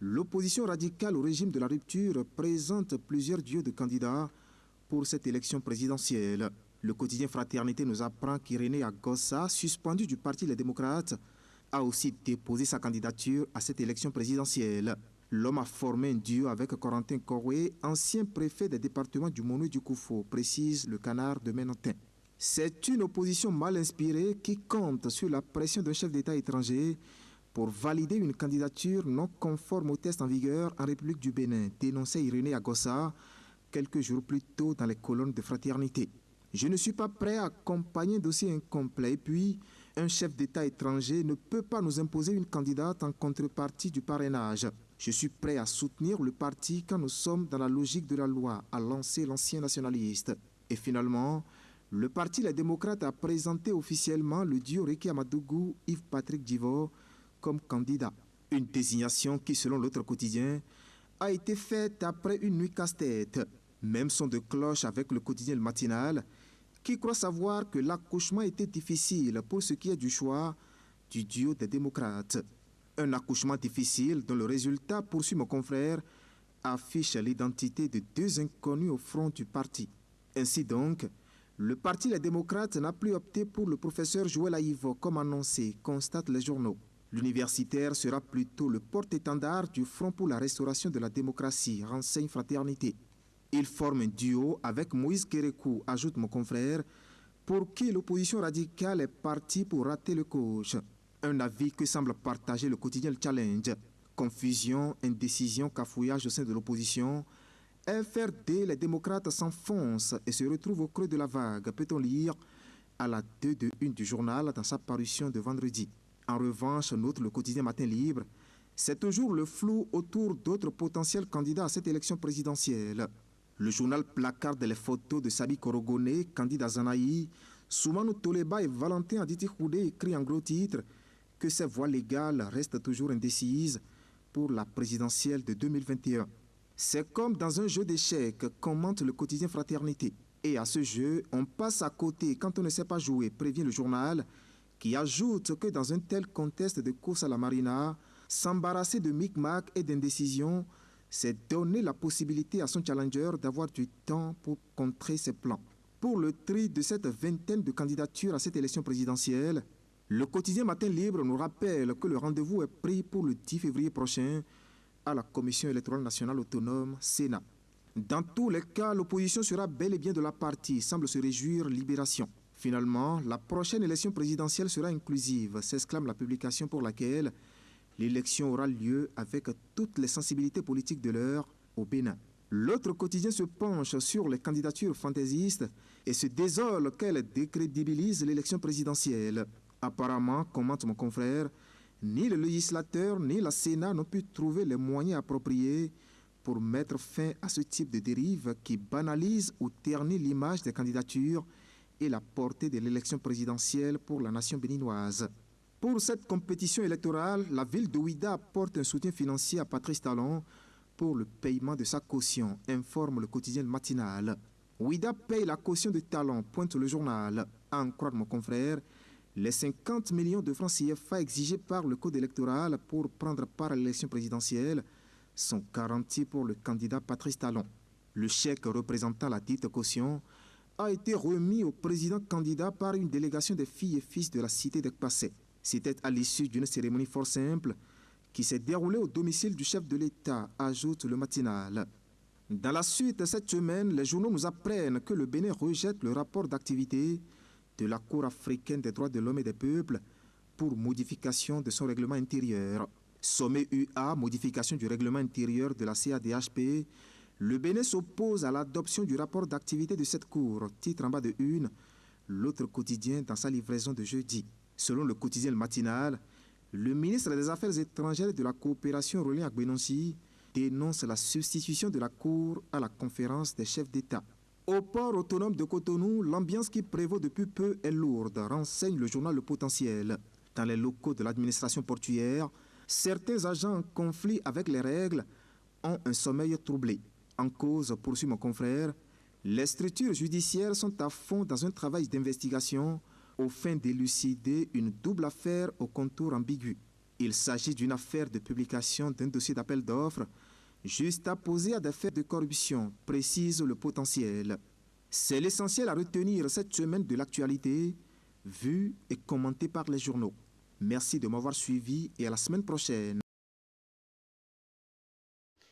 l'opposition radicale au régime de la rupture présente plusieurs duos de candidats pour cette élection présidentielle. Le quotidien Fraternité nous apprend qu'Irénée Agossa, suspendu du Parti Les Démocrates, a aussi déposé sa candidature à cette élection présidentielle. L'homme a formé un duo avec Corentin Koroué, ancien préfet des départements du Mono et du Koufo, précise le Canard de Ménotin. C'est une opposition mal inspirée qui compte sur la pression d'un chef d'État étranger pour valider une candidature non conforme aux tests en vigueur en République du Bénin, dénonçait Irénée Agossa quelques jours plus tôt dans les colonnes de Fraternité. Je ne suis pas prêt à accompagner un dossier incomplet. Et puis, un chef d'État étranger ne peut pas nous imposer une candidate en contrepartie du parrainage. Je suis prêt à soutenir le parti quand nous sommes dans la logique de la loi, a lancé l'ancien nationaliste. Et finalement, le parti Les Démocrates a présenté officiellement le duo Réki Amadougou, Yves-Patrick Djivo comme candidat. Une désignation qui, selon l'autre quotidien, a été faite après une nuit casse-tête. Même son de cloche avec le quotidien Le Matinal, qui croit savoir que l'accouchement était difficile pour ce qui est du choix du duo des démocrates. Un accouchement difficile dont le résultat, poursuit mon confrère, affiche l'identité de deux inconnus au front du parti. Ainsi donc, le parti Les Démocrates n'a plus opté pour le professeur Joël Aïvo comme annoncé, constatent les journaux. L'universitaire sera plutôt le porte-étendard du Front pour la restauration de la démocratie, renseigne Fraternité. Il forme un duo avec Moïse Kérékou, ajoute mon confrère, pour qui l'opposition radicale est partie pour rater le coach. Un avis que semble partager le quotidien Le Challenge. Confusion, indécision, cafouillage au sein de l'opposition. FRD, les démocrates s'enfoncent et se retrouvent au creux de la vague, peut-on lire à la 2 de 1 du journal dans sa parution de vendredi. En revanche, note le quotidien Matin Libre, c'est toujours le flou autour d'autres potentiels candidats à cette élection présidentielle. Le journal placarde les photos de Sabi Korogoné, candidat Zanaï, Soumano Toleba et Valentin Aditi Khoudé écrit en gros titre que ces voies légales restent toujours indécises pour la présidentielle de 2021. C'est comme dans un jeu d'échecs, commente le quotidien Fraternité. Et à ce jeu, on passe à côté quand on ne sait pas jouer, prévient le journal, qui ajoute que dans un tel contest de course à la marina, s'embarrasser de micmac et d'indécision, c'est donner la possibilité à son challenger d'avoir du temps pour contrer ses plans. Pour le tri de cette vingtaine de candidatures à cette élection présidentielle, le quotidien Matin Libre nous rappelle que le rendez-vous est pris pour le 10 février prochain à la Commission électorale nationale autonome, Sénat. Dans tous les cas, l'opposition sera bel et bien de la partie, semble se réjouir Libération. Finalement, la prochaine élection présidentielle sera inclusive, s'exclame la publication pour laquelle l'élection aura lieu avec toutes les sensibilités politiques de l'heure au Bénin. L'autre quotidien se penche sur les candidatures fantaisistes et se désole qu'elles décrédibilisent l'élection présidentielle. Apparemment, commente mon confrère, ni le législateur ni la Sénat n'ont pu trouver les moyens appropriés pour mettre fin à ce type de dérive qui banalise ou ternit l'image des candidatures et la portée de l'élection présidentielle pour la nation béninoise. Pour cette compétition électorale, la ville de Ouida apporte un soutien financier à Patrice Talon pour le paiement de sa caution, informe le quotidien matinal. Ouida paye la caution de Talon, pointe le journal. À en croire mon confrère, les 50 millions de francs CFA exigés par le code électoral pour prendre part à l'élection présidentielle sont garantis pour le candidat Patrice Talon. Le chèque représentant la dite caution a été remis au président candidat par une délégation des filles et fils de la cité d'Ekpassé. C'était à l'issue d'une cérémonie fort simple qui s'est déroulée au domicile du chef de l'État, ajoute le matinal. Dans la suite de cette semaine, les journaux nous apprennent que le Bénin rejette le rapport d'activité de la Cour africaine des droits de l'homme et des peuples pour modification de son règlement intérieur. Sommet UA, modification du règlement intérieur de la CADHP, le Bénin s'oppose à l'adoption du rapport d'activité de cette Cour, titre en bas de une, l'autre quotidien dans sa livraison de jeudi. Selon le quotidien matinal, le ministre des Affaires étrangères et de la coopération Rolin Agbenonsi dénonce la substitution de la Cour à la conférence des chefs d'État. Au port autonome de Cotonou, l'ambiance qui prévaut depuis peu est lourde, renseigne le journal Le Potentiel. Dans les locaux de l'administration portuaire, certains agents en conflit avec les règles ont un sommeil troublé. En cause, poursuit mon confrère, les structures judiciaires sont à fond dans un travail d'investigation aux fins d'élucider une double affaire au contour ambigu. Il s'agit d'une affaire de publication d'un dossier d'appel d'offres juxtaposé à des faits de corruption, précise Le Potentiel. C'est l'essentiel à retenir cette semaine de l'actualité, vue et commentée par les journaux. Merci de m'avoir suivi et à la semaine prochaine.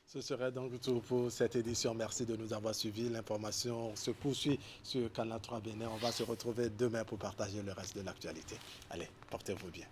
Ce serait donc tout pour cette édition. Merci de nous avoir suivis. L'information se poursuit sur Canal 3 Bénin. On va se retrouver demain pour partager le reste de l'actualité. Allez, portez-vous bien.